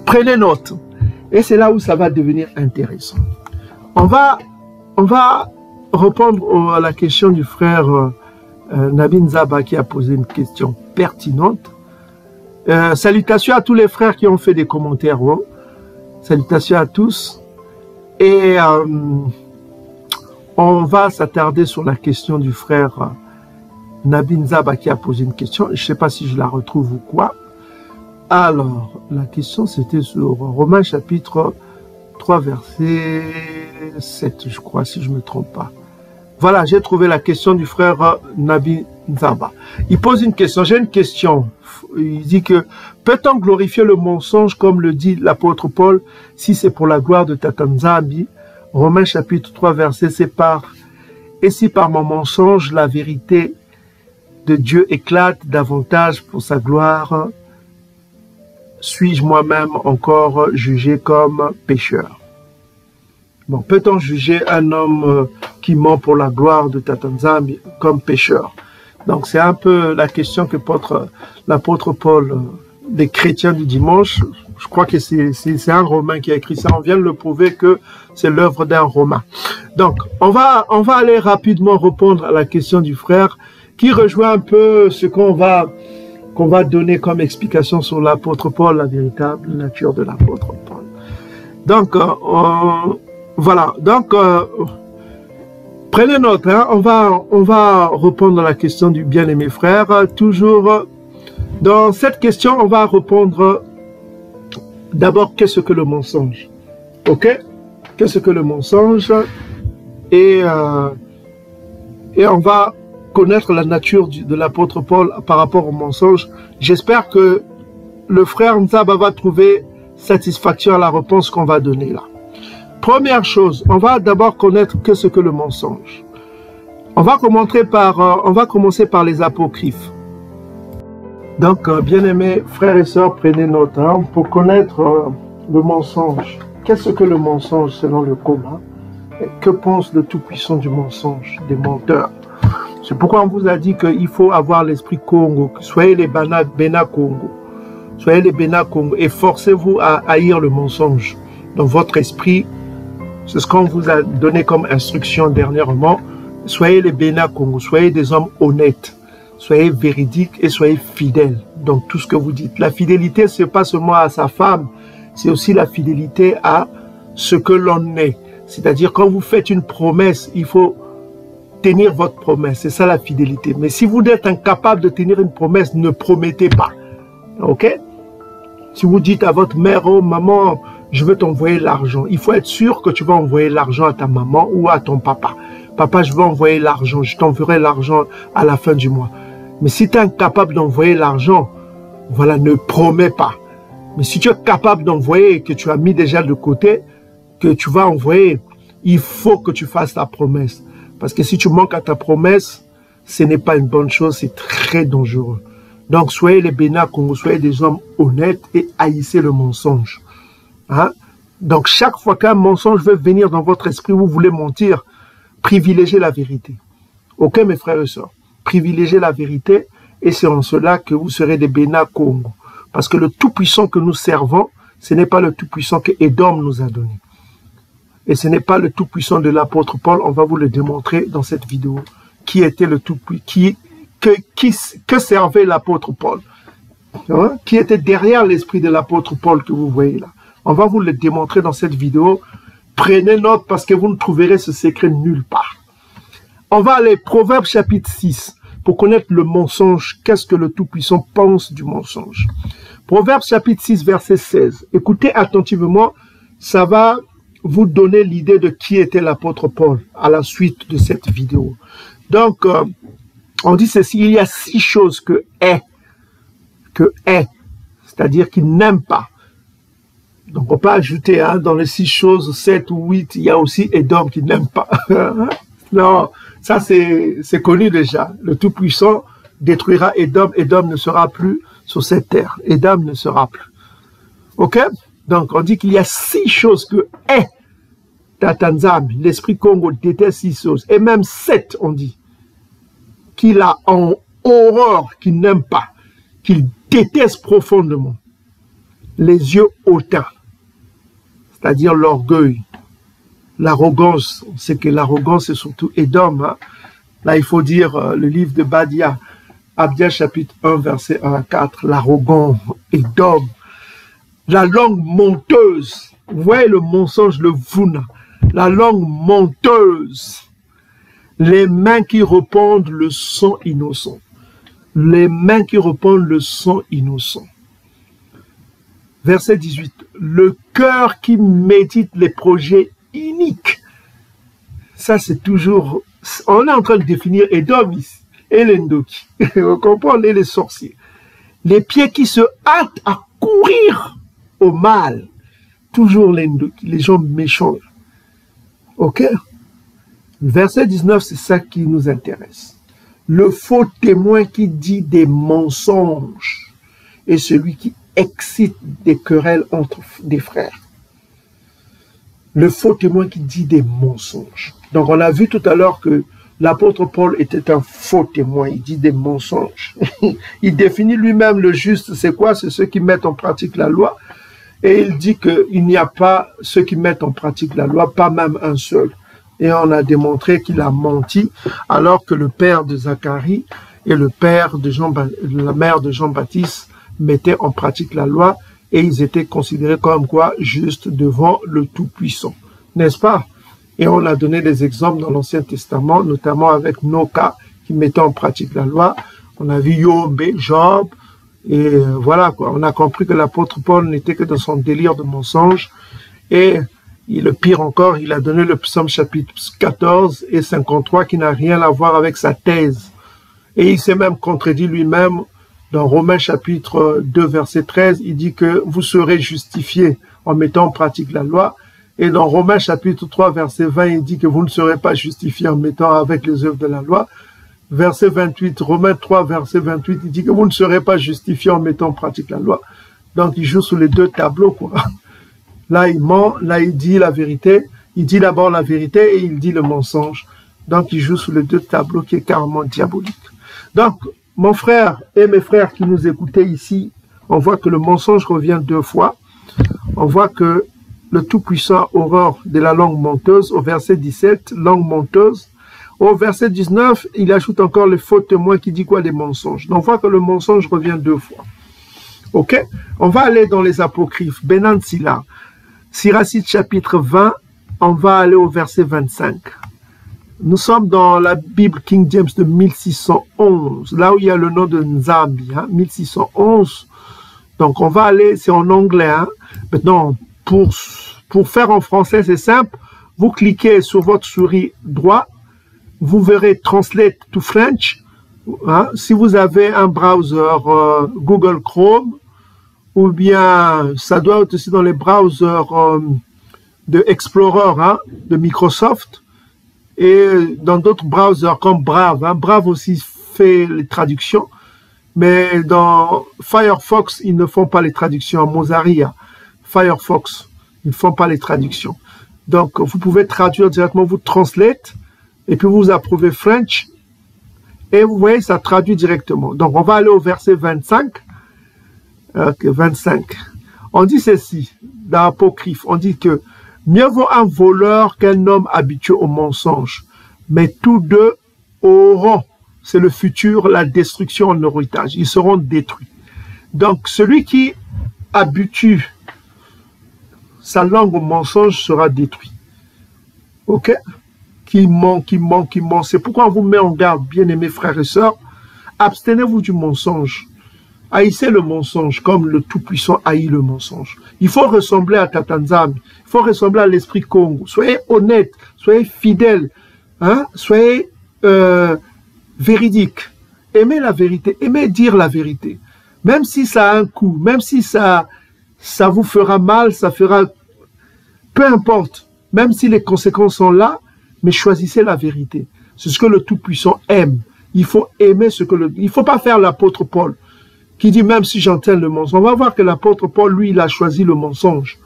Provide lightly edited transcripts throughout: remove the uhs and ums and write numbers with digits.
Prenez note. Et c'est là où ça va devenir intéressant. On va répondre à la question du frère Nabi Nzaba qui a posé une question pertinente. Salutations à tous les frères qui ont fait des commentaires. Oh. Salutations à tous. Et on va s'attarder sur la question du frère Nabi Nzaba qui a posé une question. Je ne sais pas si je la retrouve ou quoi. Alors, la question c'était sur Romains chapitre 3 verset 7, je crois, si je ne me trompe pas. Voilà, j'ai trouvé la question du frère Nabi Nzaba. Il pose une question, j'ai une question. Il dit que, peut-on glorifier le mensonge comme le dit l'apôtre Paul, si c'est pour la gloire de Tata Nzambi? Romains chapitre 3 verset 7 par, et si par mon mensonge la vérité de Dieu éclate davantage pour sa gloire, suis-je moi-même encore jugé comme pécheur? Bon, peut-on juger un homme qui ment pour la gloire de Tata Nzambi comme pécheur? Donc, c'est un peu la question que l'apôtre Paul, les chrétiens du dimanche, je crois que c'est un Romain qui a écrit ça, on vient de le prouver que c'est l'œuvre d'un Romain. Donc, on va aller rapidement répondre à la question du frère qui rejoint un peu ce qu'on va donner comme explication sur l'apôtre Paul, la véritable nature de l'apôtre Paul. Donc, voilà. Donc, prenez note, hein, on va répondre à la question du bien-aimé frère. Toujours, dans cette question, on va répondre d'abord, qu'est-ce que le mensonge? Ok? Qu'est-ce que le mensonge? Et on va connaître la nature de l'apôtre Paul par rapport au mensonge. J'espère que le frère Nzaba va trouver satisfaction à la réponse qu'on va donner là. Première chose, on va d'abord connaître qu'est-ce que le mensonge. On va commencer par les apocryphes. Donc, bien-aimés frères et sœurs, prenez note, hein, pour connaître le mensonge. Qu'est-ce que le mensonge selon le commun? Que pense le Tout-Puissant du mensonge, des menteurs? C'est pourquoi on vous a dit qu'il faut avoir l'esprit Congo. Soyez les Bena Congo. Soyez les Bena Congo et forcez-vous à haïr le mensonge dans votre esprit. C'est ce qu'on vous a donné comme instruction dernièrement. Soyez les Bena Congo. Soyez des hommes honnêtes. Soyez véridiques et soyez fidèles dans tout ce que vous dites. La fidélité, ce n'est pas seulement à sa femme, c'est aussi la fidélité à ce que l'on est. C'est-à-dire, quand vous faites une promesse, il faut tenir votre promesse. C'est ça la fidélité. Mais si vous êtes incapable de tenir une promesse, ne promettez pas. Ok? Si vous dites à votre mère, oh maman, je veux t'envoyer l'argent, il faut être sûr que tu vas envoyer l'argent à ta maman ou à ton papa. Papa, je veux envoyer l'argent, je t'enverrai l'argent à la fin du mois. Mais si tu es incapable d'envoyer l'argent, voilà, ne promets pas. Mais si tu es capable d'envoyer et que tu as mis déjà de côté, que tu vas envoyer, il faut que tu fasses ta promesse. Parce que si tu manques à ta promesse, ce n'est pas une bonne chose, c'est très dangereux. Donc, soyez les Bena Congo, soyez des hommes honnêtes et haïssez le mensonge. Hein? Donc, chaque fois qu'un mensonge veut venir dans votre esprit, vous voulez mentir, privilégiez la vérité. Ok, mes frères et sœurs? Privilégiez la vérité et c'est en cela que vous serez des Bena Congo. Parce que le Tout-Puissant que nous servons, ce n'est pas le Tout-Puissant que Édom nous a donné. Et ce n'est pas le Tout-Puissant de l'apôtre Paul, on va vous le démontrer dans cette vidéo. Qui était le Tout-Puissant? Que servait l'apôtre Paul? Hein? Qui était derrière l'esprit de l'apôtre Paul que vous voyez là? On va vous le démontrer dans cette vidéo. Prenez note parce que vous ne trouverez ce secret nulle part. On va aller Proverbes chapitre 6 pour connaître le mensonge. Qu'est-ce que le Tout-Puissant pense du mensonge? Proverbes chapitre 6 verset 16. Écoutez attentivement, ça va vous donner l'idée de qui était l'apôtre Paul à la suite de cette vidéo. Donc, on dit ceci, il y a 6 choses que est, c'est-à-dire qu'il n'aime pas. Donc, on peut ajouter hein, dans les 6 choses, 7 ou 8, il y a aussi Édom qui n'aime pas. Non, ça c'est connu déjà. Le Tout-Puissant détruira Édom, Édom ne sera plus sur cette terre. Édom ne sera plus. Ok? Donc, on dit qu'il y a 6 choses que est Tata Nzambi. L'esprit Congo déteste 6 choses. Et même 7, on dit. Qu'il a en horreur, qu'il n'aime pas. Qu'il déteste profondément. les yeux hautains, c'est-à-dire l'orgueil, l'arrogance. On sait que l'arrogance est surtout Édom. Hein. Là, il faut dire le livre de Badia, Abdia chapitre 1, verset 1 à 4, l'arrogant, Édom, la langue menteuse. Vous voyez le mensonge, le vouna, la langue menteuse, les mains qui répandent le sang innocent. Les mains qui répandent le sang innocent. Verset 18. Le cœur qui médite les projets iniques. Ça, c'est toujours... On est en train de définir Édom ici, et les Ndoki. Vous comprenez, les sorciers. Les pieds qui se hâtent à courir au mal. Toujours les Ndoki, les gens méchants. Ok? Verset 19, c'est ça qui nous intéresse. Le faux témoin qui dit des mensonges et celui qui excite des querelles entre des frères. Le faux témoin qui dit des mensonges. Donc on a vu tout à l'heure que l'apôtre Paul était un faux témoin, il dit des mensonges. Il définit lui-même le juste, c'est quoi? C'est ceux qui mettent en pratique la loi. Et il dit qu'il n'y a pas ceux qui mettent en pratique la loi, pas même un seul. Et on a démontré qu'il a menti, alors que le père de Zacharie et le père de la mère de Jean-Baptiste mettaient en pratique la loi et ils étaient considérés comme quoi justes devant le Tout-Puissant. N'est-ce pas? Et on a donné des exemples dans l'Ancien Testament, notamment avec Noka qui mettait en pratique la loi. On a vu Job, Job, et voilà quoi. On a compris que l'apôtre Paul n'était que dans son délire de mensonge. Et le pire encore, il a donné le psaume chapitre 14 et 53 qui n'a rien à voir avec sa thèse. Et il s'est même contredit lui-même dans Romains chapitre 2 verset 13, il dit que vous serez justifiés en mettant en pratique la loi. Et dans Romains chapitre 3 verset 20, il dit que vous ne serez pas justifiés en mettant avec les œuvres de la loi. Verset 28, Romains 3 verset 28, il dit que vous ne serez pas justifiés en mettant en pratique la loi. Donc il joue sur les deux tableaux, quoi. Là, il ment, là, il dit la vérité. Il dit d'abord la vérité et il dit le mensonge. Donc, il joue sur les deux tableaux qui est carrément diabolique. Donc, mon frère et mes frères qui nous écoutaient ici, on voit que le mensonge revient deux fois. On voit que le Tout-Puissant a horreur de la langue menteuse au verset 17, langue menteuse. Au verset 19, il ajoute encore le faux témoin qui dit quoi? Des mensonges. Donc, on voit que le mensonge revient deux fois. Ok? On va aller dans les apocryphes. Benan Silla. Siracide chapitre 20, on va aller au verset 25. Nous sommes dans la Bible King James de 1611, là où il y a le nom de Nzambi, hein, 1611. Donc on va aller, c'est en anglais. Hein. Maintenant, pour faire en français, c'est simple. Vous cliquez sur votre souris droit, vous verrez Translate to French. Hein. Si vous avez un browser Google Chrome, ou bien ça doit être aussi dans les browsers de Explorer hein, de Microsoft et dans d'autres browsers comme Brave. Hein. Brave aussi fait les traductions, mais dans Firefox, ils ne font pas les traductions. Mozilla, Firefox, ils ne font pas les traductions. Donc, vous pouvez traduire directement, vous translate, et puis vous approuvez French, et vous voyez, ça traduit directement. Donc, on va aller au verset 25. 25. On dit ceci, dans l'apocryphe, on dit que mieux vaut un voleur qu'un homme habitué au mensonge, mais tous deux auront, c'est le futur, la destruction en héritage. Ils seront détruits. Donc, celui qui habitue sa langue au mensonge sera détruit. Ok? Qui ment. C'est pourquoi on vous met en garde, bien-aimés frères et sœurs, abstenez-vous du mensonge. Haïssez le mensonge comme le Tout-Puissant haït le mensonge. Il faut ressembler à Tatanzam, il faut ressembler à l'esprit Congo. Soyez honnête, soyez fidèle, hein? Soyez véridique. Aimez la vérité, aimez dire la vérité. Même si ça a un coût, même si ça vous fera mal, ça fera... Peu importe, même si les conséquences sont là, mais choisissez la vérité. C'est ce que le Tout-Puissant aime. Il faut aimer ce que il ne faut pas faire l'apôtre Paul, qui dit même si j'entends le mensonge. On va voir que l'apôtre Paul, lui, il a choisi le mensonge.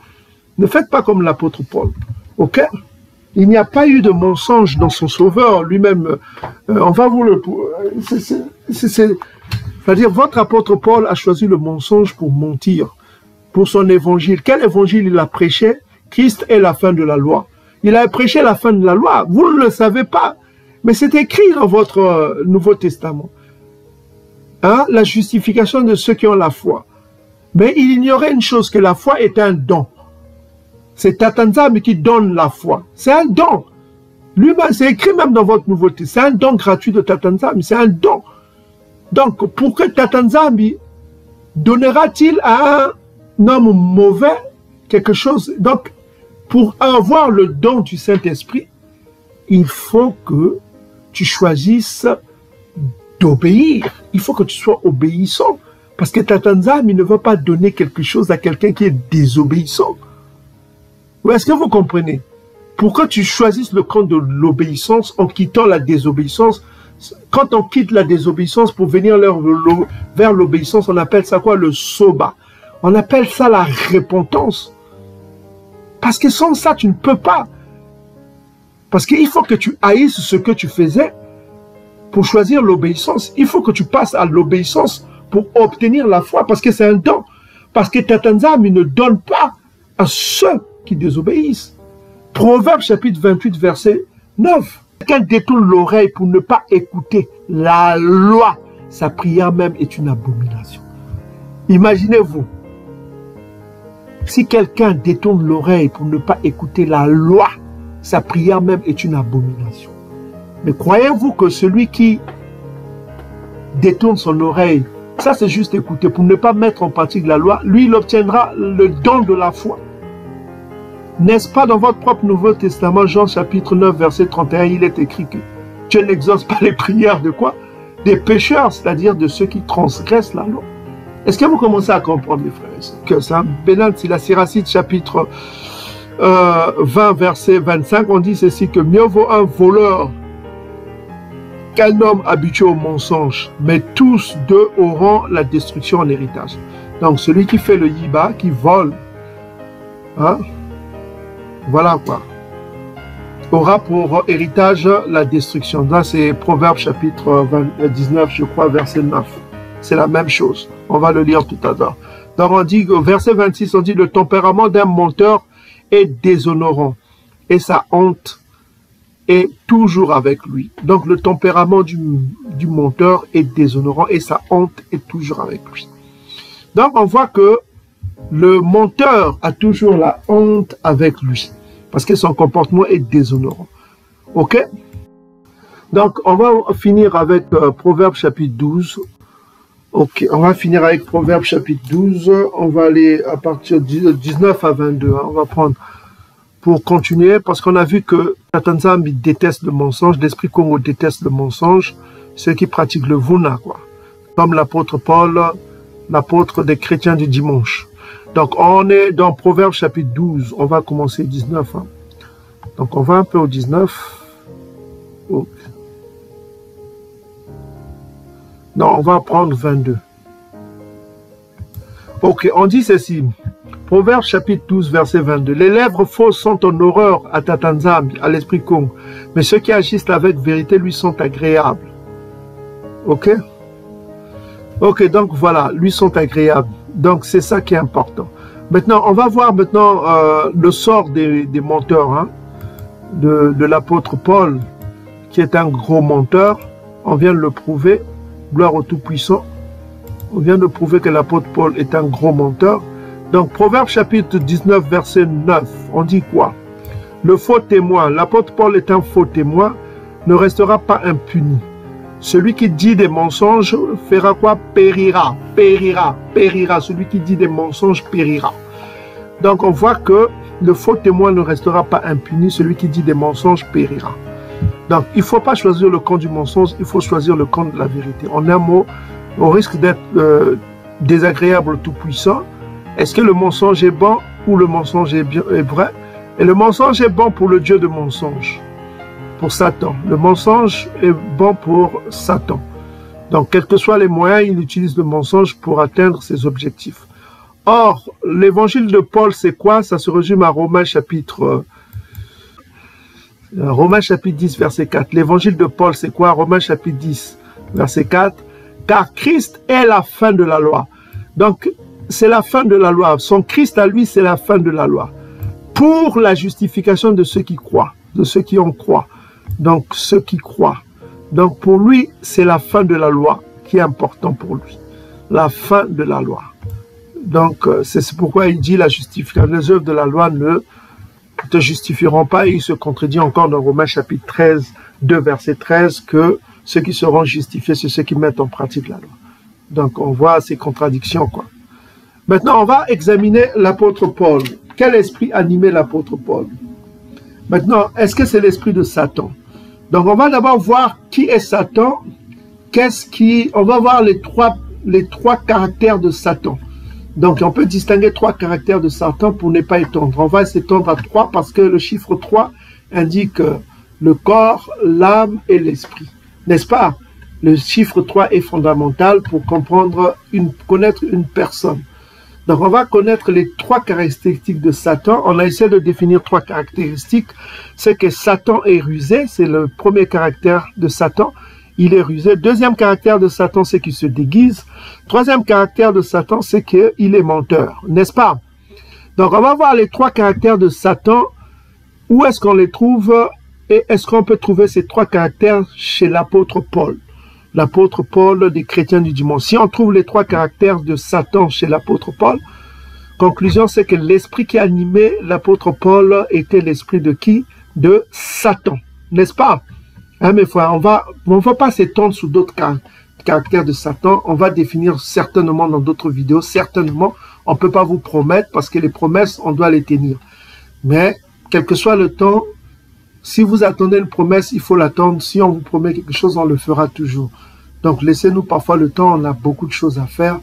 Ne faites pas comme l'apôtre Paul. Ok? Il n'y a pas eu de mensonge dans son sauveur lui-même. On va vous le... C'est-à-dire, votre apôtre Paul a choisi le mensonge pour mentir. pour son évangile. Quel évangile il a prêché? Christ est la fin de la loi. Il a prêché la fin de la loi. Vous ne le savez pas. Mais c'est écrit dans votre Nouveau Testament. Hein? La justification de ceux qui ont la foi. Mais il ignorait une chose, que la foi est un don. C'est Tatanzambi qui donne la foi. C'est un don. Lui-même, c'est écrit même dans votre Nouveau Testament. C'est un don gratuit de Tatanzambi. C'est un don. Donc, pour que Tatanzambi donnera-t-il à un homme mauvais quelque chose? Donc, pour avoir le don du Saint-Esprit, il faut que tu choisisses d'obéir. Il faut que tu sois obéissant. Parce que Tatanzambi ne veut pas donner quelque chose à quelqu'un qui est désobéissant. Est-ce que vous comprenez? Pour que tu choisisses le camp de l'obéissance en quittant la désobéissance, quand on quitte la désobéissance pour venir vers l'obéissance, on appelle ça quoi? Le soba. On appelle ça la repentance. Parce que sans ça, tu ne peux pas. Parce qu'il faut que tu haïsses ce que tu faisais pour choisir l'obéissance. Il faut que tu passes à l'obéissance pour obtenir la foi, parce que c'est un don. Parce que Tatanzambi ne donne pas à ceux qui désobéissent. Proverbe chapitre 28, verset 9. Quelqu'un détourne l'oreille pour ne pas écouter la loi. Sa prière même est une abomination. Imaginez-vous, si quelqu'un détourne l'oreille pour ne pas écouter la loi, sa prière même est une abomination. Mais croyez-vous que celui qui détourne son oreille, ça c'est juste écouter, pour ne pas mettre en pratique la loi, lui il obtiendra le don de la foi. N'est-ce pas dans votre propre Nouveau Testament, Jean chapitre 9, verset 31, il est écrit que Dieu n'exauce pas les prières de quoi? Des pécheurs, c'est-à-dire de ceux qui transgressent la loi. Est-ce que vous commencez à comprendre, les frères? Que ça, Benan Siracide, chapitre 20, verset 25, on dit ceci, que mieux vaut un voleur qu'un homme habitué au mensonge, mais tous deux auront la destruction en héritage. Donc celui qui fait le yiba, qui vole, hein, voilà quoi, aura pour héritage la destruction. Là c'est Proverbe chapitre 19, je crois, verset 9. C'est la même chose. On va le lire tout à l'heure. Donc on dit, verset 26, on dit, le tempérament d'un menteur est déshonorant et sa honte est toujours avec lui. Donc le tempérament du menteur est déshonorant et sa honte est toujours avec lui. Donc on voit que le menteur a toujours la honte avec lui parce que son comportement est déshonorant. Ok? Donc on va finir avec Proverbe chapitre 12. Ok, on va finir avec Proverbe chapitre 12. On va aller à partir de 19 à 22. Hein. On va prendre pour continuer, parce qu'on a vu que Tatanzambi déteste le mensonge, l'Esprit Congo déteste le mensonge, ceux qui pratiquent le Vuna, quoi. Comme l'apôtre Paul, l'apôtre des chrétiens du dimanche. Donc on est dans Proverbe chapitre 12, on va commencer 19. Hein. Donc on va un peu au 19. Oh. Non, on va prendre 22. Ok, on dit ceci. Proverbe chapitre 12, verset 22. Les lèvres fausses sont en horreur à Tatanzambi, à l'Esprit Congo, mais ceux qui agissent avec vérité lui sont agréables. Ok? Ok, donc voilà, lui sont agréables. Donc c'est ça qui est important. Maintenant, on va voir maintenant le sort des menteurs, hein, de l'apôtre Paul, qui est un gros menteur. On vient de le prouver. Gloire au Tout-Puissant. On vient de prouver que l'apôtre Paul est un gros menteur. Donc, Proverbe chapitre 19, verset 9, on dit quoi? Le faux témoin, l'apôtre Paul est un faux témoin, ne restera pas impuni. Celui qui dit des mensonges fera quoi? Périra, périra, périra. Celui qui dit des mensonges périra. Donc, on voit que le faux témoin ne restera pas impuni. Celui qui dit des mensonges périra. Donc, il ne faut pas choisir le camp du mensonge, il faut choisir le camp de la vérité. En un mot, on risque d'être désagréable au Tout-Puissant. Est-ce que le mensonge est bon ou le mensonge est vrai? Et le mensonge est bon pour le Dieu de mensonge, pour Satan. Le mensonge est bon pour Satan. Donc, quels que soient les moyens, il utilise le mensonge pour atteindre ses objectifs. Or, l'évangile de Paul, c'est quoi? Ça se résume à Romains chapitre 10, verset 4. L'évangile de Paul, c'est quoi? Romains chapitre 10, verset 4. Car Christ est la fin de la loi. Donc, c'est la fin de la loi. Son Christ à lui, c'est la fin de la loi. Pour la justification de ceux qui croient, de ceux qui en croient. Donc, ceux qui croient. Donc, pour lui, c'est la fin de la loi qui est important pour lui. La fin de la loi. Donc, c'est pourquoi il dit la justification. Les œuvres de la loi ne te justifieront pas. Et il se contredit encore dans Romains chapitre 13, 2 verset 13, que ceux qui seront justifiés, c'est ceux qui mettent en pratique la loi. Donc, on voit ces contradictions, quoi. Maintenant, on va examiner l'apôtre Paul. Quel esprit animait l'apôtre Paul? Maintenant, est-ce que c'est l'esprit de Satan? Donc, on va d'abord voir qui est Satan. On va voir les trois caractères de Satan. Donc, on peut distinguer 3 caractères de Satan pour ne pas étendre. On va s'étendre à 3 parce que le chiffre 3 indique le corps, l'âme et l'esprit. N'est-ce pas? Le chiffre 3 est fondamental pour comprendre, connaître une personne. Donc, on va connaître les 3 caractéristiques de Satan. On a essayé de définir 3 caractéristiques. C'est que Satan est rusé, c'est le premier caractère de Satan. Il est rusé. Deuxième caractère de Satan, c'est qu'il se déguise. Troisième caractère de Satan, c'est qu'il est menteur. N'est-ce pas? Donc, on va voir les 3 caractères de Satan. Où est-ce qu'on les trouve? Et est-ce qu'on peut trouver ces 3 caractères chez l'apôtre Paul? L'apôtre Paul des chrétiens du dimanche. Si on trouve les 3 caractères de Satan chez l'apôtre Paul, conclusion, c'est que l'esprit qui animait l'apôtre Paul était l'esprit de qui? De Satan. N'est-ce pas? Hein, mes frères, on va pas s'étendre sur d'autres caractères de Satan. On va définir certainement dans d'autres vidéos. Certainement, on ne peut pas vous promettre parce que les promesses, on doit les tenir. Mais, quel que soit le temps, si vous attendez une promesse, il faut l'attendre. Si on vous promet quelque chose, on le fera toujours. Donc, laissez-nous parfois le temps. On a beaucoup de choses à faire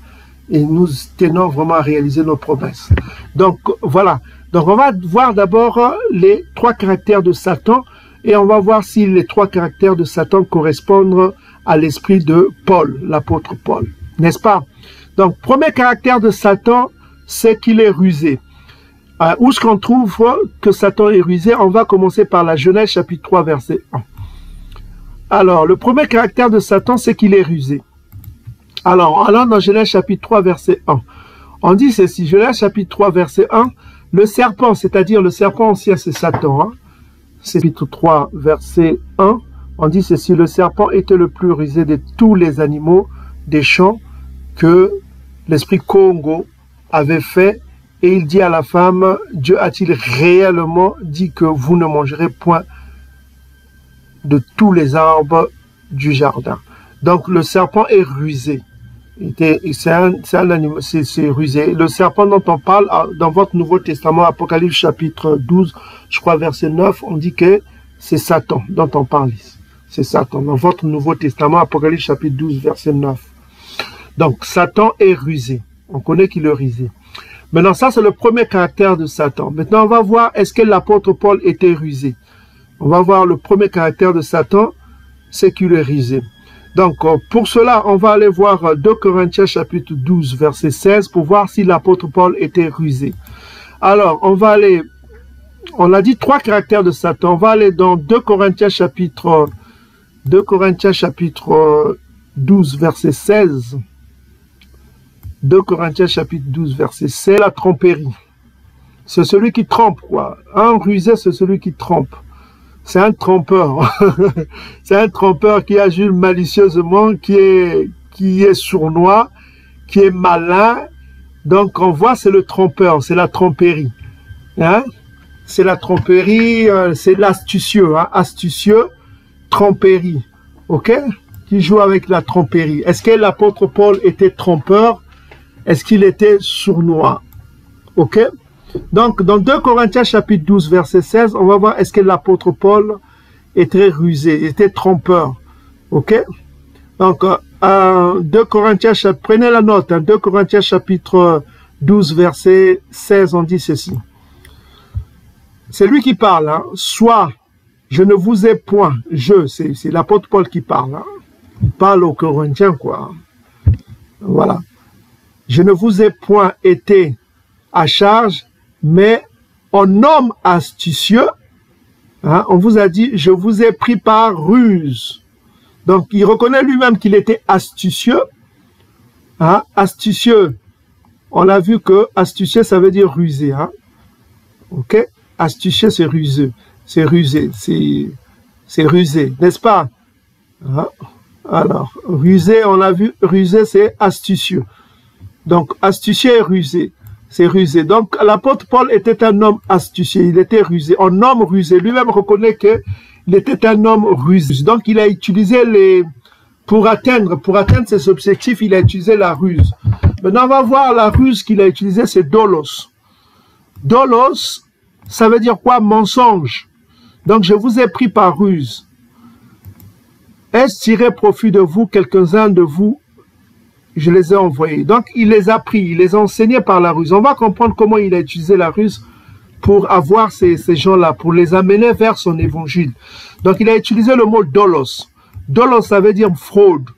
et nous tenons vraiment à réaliser nos promesses. Donc, voilà. Donc, on va voir d'abord les 3 caractères de Satan et on va voir si les 3 caractères de Satan correspondent à l'esprit de Paul, l'apôtre Paul. N'est-ce pas? Donc, premier caractère de Satan, c'est qu'il est rusé. Où est-ce qu'on trouve que Satan est rusé? On va commencer par la Genèse chapitre 3 verset 1. Alors, le premier caractère de Satan, c'est qu'il est rusé. Alors, allant dans Genèse chapitre 3 verset 1, on dit ceci, Genèse chapitre 3 verset 1, le serpent, c'est-à-dire le serpent ancien, c'est Satan. Hein? Chapitre 3 verset 1, on dit ceci, le serpent était le plus rusé de tous les animaux des champs que l'esprit Congo avait fait. Et il dit à la femme, Dieu a-t-il réellement dit que vous ne mangerez point de tous les arbres du jardin? Donc le serpent est rusé. C'est rusé. Le serpent dont on parle dans votre Nouveau Testament, Apocalypse chapitre 12, je crois verset 9, on dit que c'est Satan dont on parle ici. C'est Satan. Dans votre Nouveau Testament, Apocalypse chapitre 12, verset 9. Donc Satan est rusé. On connaît qu'il est rusé. Maintenant, ça, c'est le premier caractère de Satan. Maintenant, on va voir, est-ce que l'apôtre Paul était rusé? On va voir le premier caractère de Satan, c'est qu'il est rusé. Donc, pour cela, on va aller voir 2 Corinthiens chapitre 12, verset 16, pour voir si l'apôtre Paul était rusé. Alors, on va aller, on a dit 3 caractères de Satan. On va aller dans 2 Corinthiens chapitre 12, verset 16. 2 Corinthiens chapitre 12, verset 16, la tromperie. C'est celui qui trompe, quoi. Un rusé, c'est celui qui trompe. C'est un trompeur. C'est un trompeur qui agit malicieusement, qui est sournois, qui est malin. Donc, on voit, c'est le trompeur, c'est la tromperie. Hein? C'est la tromperie, c'est l'astucieux, hein? Astucieux, tromperie. OK? Qui joue avec la tromperie. Est-ce que l'apôtre Paul était trompeur? Est-ce qu'il était sournois? Ok? Donc, dans 2 Corinthiens chapitre 12, verset 16, on va voir est-ce que l'apôtre Paul était rusé, était trompeur. Ok? Donc, 2 Corinthiens, prenez la note, hein, 2 Corinthiens chapitre 12, verset 16, on dit ceci. C'est lui qui parle, hein. Soit, je ne vous ai point, c'est l'apôtre Paul qui parle. Hein. Il parle aux Corinthiens, quoi. Voilà. Je ne vous ai point été à charge, mais en homme astucieux, hein, on vous a dit, je vous ai pris par ruse. Donc, il reconnaît lui-même qu'il était astucieux. Hein, astucieux, on a vu que astucieux, ça veut dire rusé. Hein? Ok? Astucieux, c'est rusé. C'est rusé. C'est rusé, n'est-ce pas? Hein? Alors, rusé, on a vu, rusé, c'est astucieux. Donc, astucieux et rusé. C'est rusé. Donc, l'apôtre Paul était un homme astucieux. Il était rusé. Un homme rusé. Lui-même reconnaît qu'il était un homme rusé. Donc, il a utilisé pour atteindre ses objectifs, il a utilisé la ruse. Maintenant, on va voir la ruse qu'il a utilisée, c'est dolos. Dolos, ça veut dire quoi? Mensonge. Donc, je vous ai pris par ruse. Est-ce tirer profit de vous, quelques-uns de vous, je les ai envoyés. Donc, il les a pris, il les a enseignés par la ruse. On va comprendre comment il a utilisé la ruse pour avoir ces gens-là, pour les amener vers son évangile. Donc, il a utilisé le mot dolos. Dolos, ça veut dire fraude,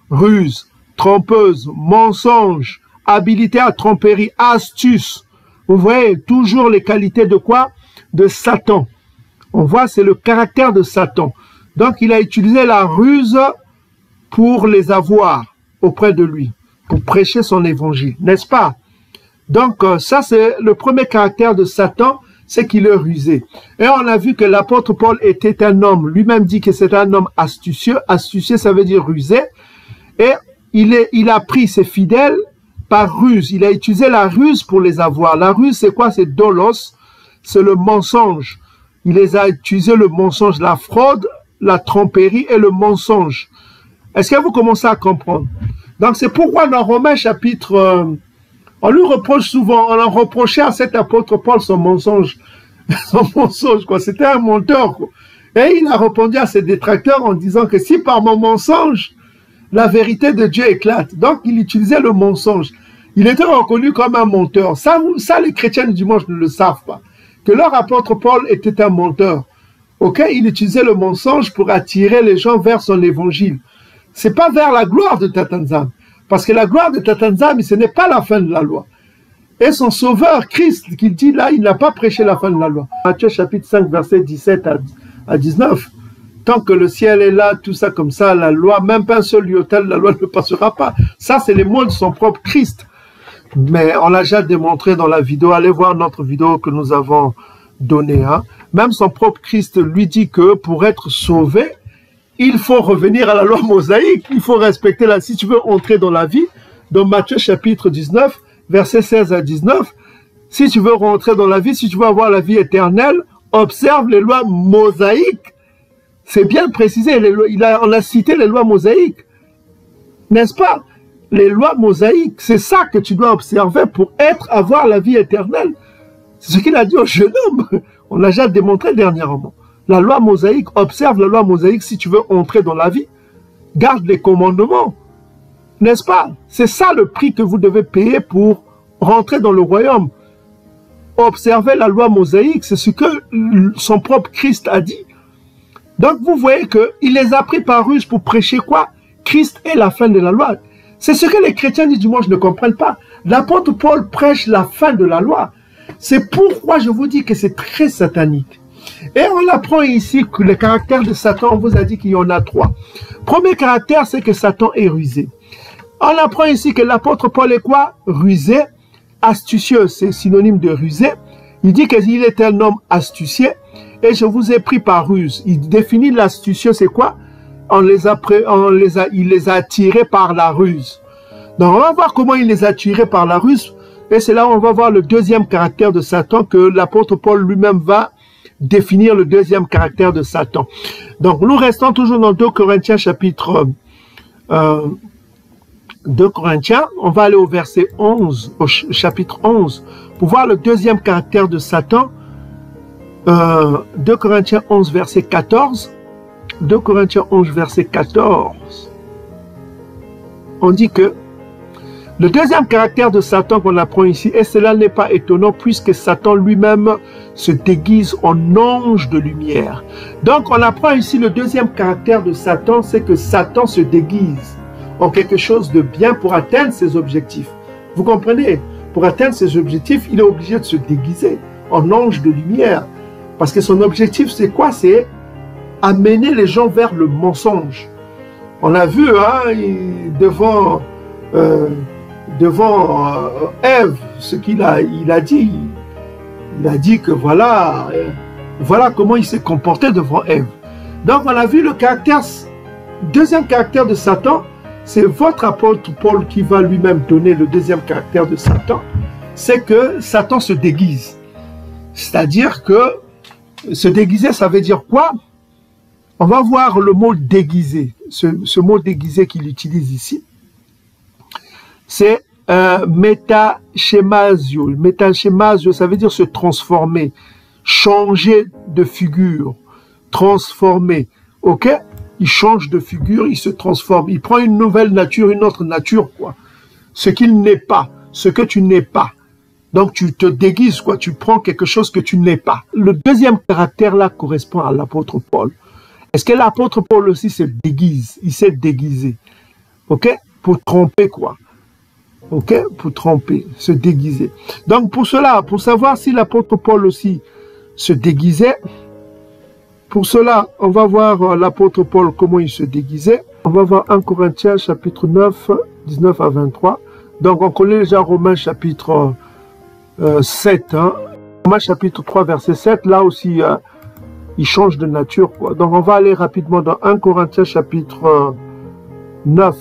ruse, trompeuse, mensonge, habilité à tromperie, astuce. Vous voyez, toujours les qualités de quoi? De Satan. On voit, c'est le caractère de Satan. Donc, il a utilisé la ruse pour les avoir auprès de lui, pour prêcher son évangile, n'est-ce pas? Donc, ça, c'est le premier caractère de Satan, c'est qu'il est rusé. Et on a vu que l'apôtre Paul était un homme, lui-même dit que c'est un homme astucieux. Astucieux, ça veut dire rusé. Et il a pris ses fidèles par ruse. Il a utilisé la ruse pour les avoir. La ruse, c'est quoi? C'est dolos, c'est le mensonge. Il les a utilisé le mensonge, la fraude, la tromperie et le mensonge. Est-ce que vous commencez à comprendre? Donc, c'est pourquoi dans Romains chapitre... on lui reproche souvent, on a reproché à cet apôtre Paul son mensonge. Son mensonge, quoi. C'était un menteur, quoi. Et il a répondu à ses détracteurs en disant que si par mon mensonge, la vérité de Dieu éclate. Donc, il utilisait le mensonge. Il était reconnu comme un menteur. Ça, les chrétiens du dimanche ne le savent pas. Que leur apôtre Paul était un menteur. Ok? Il utilisait le mensonge pour attirer les gens vers son évangile. C'est pas vers la gloire de Tatanzam. Parce que la gloire de Tatanzam, ce n'est pas la fin de la loi. Et son sauveur, Christ, qui dit là, il n'a pas prêché la fin de la loi. Matthieu chapitre 5, verset 17 à 19. Tant que le ciel est là, tout ça comme ça, la loi, même pas un seul liotel, la loi ne passera pas. Ça, c'est les mots de son propre Christ. Mais on l'a déjà démontré dans la vidéo. Allez voir notre vidéo que nous avons donnée. Hein. Même son propre Christ lui dit que pour être sauvé, il faut revenir à la loi mosaïque. Il faut respecter la... Si tu veux entrer dans la vie, dans Matthieu chapitre 19, versets 16 à 19, si tu veux rentrer dans la vie, si tu veux avoir la vie éternelle, observe les lois mosaïques. C'est bien précisé. On a cité les lois mosaïques. N'est-ce pas? Les lois mosaïques, c'est ça que tu dois observer pour avoir la vie éternelle. C'est ce qu'il a dit au jeune homme. On l'a déjà démontré dernièrement. La loi mosaïque, observe la loi mosaïque si tu veux entrer dans la vie. Garde les commandements. N'est-ce pas? C'est ça le prix que vous devez payer pour rentrer dans le royaume. Observer la loi mosaïque, c'est ce que son propre Christ a dit. Donc vous voyez qu'il les a pris par ruse pour prêcher quoi? Christ est la fin de la loi. C'est ce que les chrétiens du dimanche ne comprennent pas. L'apôtre Paul prêche la fin de la loi. C'est pourquoi je vous dis que c'est très satanique. Et on apprend ici que le caractère de Satan, on vous a dit qu'il y en a 3. Premier caractère, c'est que Satan est rusé. On apprend ici que l'apôtre Paul est quoi? Rusé. Astucieux, c'est synonyme de rusé. Il dit qu'il est un homme astucieux. Et je vous ai pris par ruse. Il définit l'astucieux, c'est quoi? Il les a attirés par la ruse. Donc on va voir comment il les a attirés par la ruse. Et c'est là où on va voir le deuxième caractère de Satan que l'apôtre Paul lui-même va définir le deuxième caractère de Satan. Donc nous restons toujours dans 2 Corinthiens chapitre 2 Corinthiens. On va aller au verset 11, au chapitre 11, pour voir le deuxième caractère de Satan. 2 Corinthiens 11, verset 14. 2 Corinthiens 11, verset 14. On dit que le deuxième caractère de Satan qu'on apprend ici, et cela n'est pas étonnant puisque Satan lui-même se déguise en ange de lumière. Donc on apprend ici le deuxième caractère de Satan, c'est que Satan se déguise en quelque chose de bien pour atteindre ses objectifs. Vous comprenez? Pour atteindre ses objectifs, il est obligé de se déguiser en ange de lumière. Parce que son objectif, c'est quoi? C'est amener les gens vers le mensonge. On a vu, hein, devant devant Ève, ce qu'il a, il a dit que voilà, voilà comment il s'est comporté devant Ève. Donc on a vu le caractère, deuxième caractère de Satan, c'est votre apôtre Paul qui va lui-même donner le deuxième caractère de Satan, c'est que Satan se déguise. C'est-à-dire que se déguiser, ça veut dire quoi? On va voir le mot déguisé, ce mot déguisé qu'il utilise ici. C'est métaschémasio. Métaschémasio, ça veut dire se transformer, changer de figure, transformer. Ok? Il change de figure, il se transforme, il prend une nouvelle nature, une autre nature, quoi. Ce qu'il n'est pas, ce que tu n'es pas. Donc tu te déguises, quoi. Tu prends quelque chose que tu n'es pas. Le deuxième caractère là correspond à l'apôtre Paul. Est-ce que l'apôtre Paul aussi se déguise? Il s'est déguisé. Ok? Pour tromper, quoi. Ok? Pour tromper, se déguiser. Donc pour cela, pour savoir si l'apôtre Paul aussi se déguisait, pour cela, on va voir l'apôtre Paul comment il se déguisait. On va voir 1 Corinthiens chapitre 9, 19 à 23. Donc on connaît déjà Romains chapitre 7. Hein. Romains chapitre 3 verset 7, là aussi il change de nature, quoi. Donc on va aller rapidement dans 1 Corinthiens chapitre 9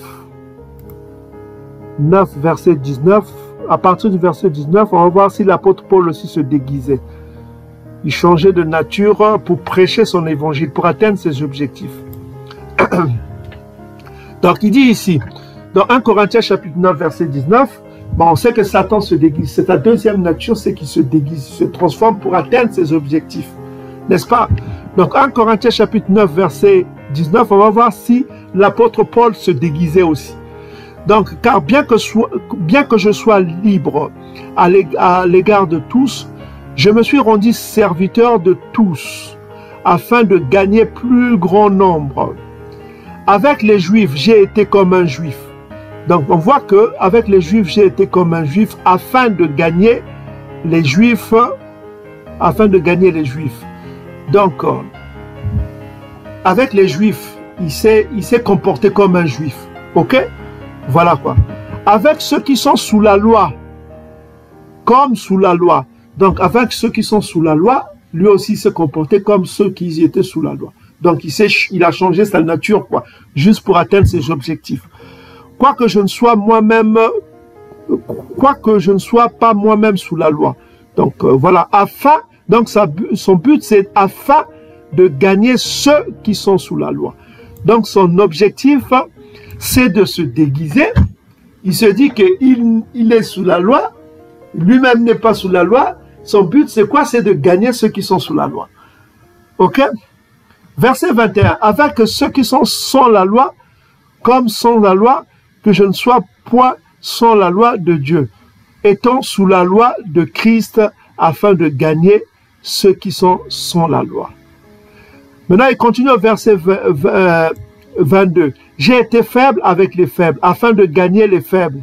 verset 19. À partir du verset 19, on va voir si l'apôtre Paul aussi se déguisait. Il changeait de nature pour prêcher son évangile, pour atteindre ses objectifs. Donc il dit ici, dans 1 Corinthiens chapitre 9 verset 19, bon, on sait que Satan se déguise. C'est sa deuxième nature, c'est qu'il se déguise, se transforme pour atteindre ses objectifs. N'est-ce pas? Donc 1 Corinthiens chapitre 9 verset 19, on va voir si l'apôtre Paul se déguisait aussi. Donc, car bien que je sois libre à l'égard de tous, je me suis rendu serviteur de tous, afin de gagner plus grand nombre. Avec les Juifs, j'ai été comme un Juif. Donc, on voit que avec les Juifs, j'ai été comme un Juif, afin de gagner les Juifs, Donc, avec les Juifs, il s'est comporté comme un Juif. Ok? Voilà quoi. Avec ceux qui sont sous la loi, comme sous la loi. Donc, avec ceux qui sont sous la loi, lui aussi se comportait comme ceux qui étaient sous la loi. Donc, il a changé sa nature, quoi, juste pour atteindre ses objectifs. Quoique je ne sois pas moi-même sous la loi. Donc, voilà, donc son but, c'est afin de gagner ceux qui sont sous la loi. Donc, son objectif, c'est de se déguiser. Il se dit qu'il est sous la loi, lui-même n'est pas sous la loi. Son but, c'est quoi? C'est de gagner ceux qui sont sous la loi. Ok? Verset 21. Avec ceux qui sont sans la loi, comme sans la loi, que je ne sois point sans la loi de Dieu, étant sous la loi de Christ, afin de gagner ceux qui sont sans la loi. Maintenant, il continue au verset 22. J'ai été faible avec les faibles, afin de gagner les faibles.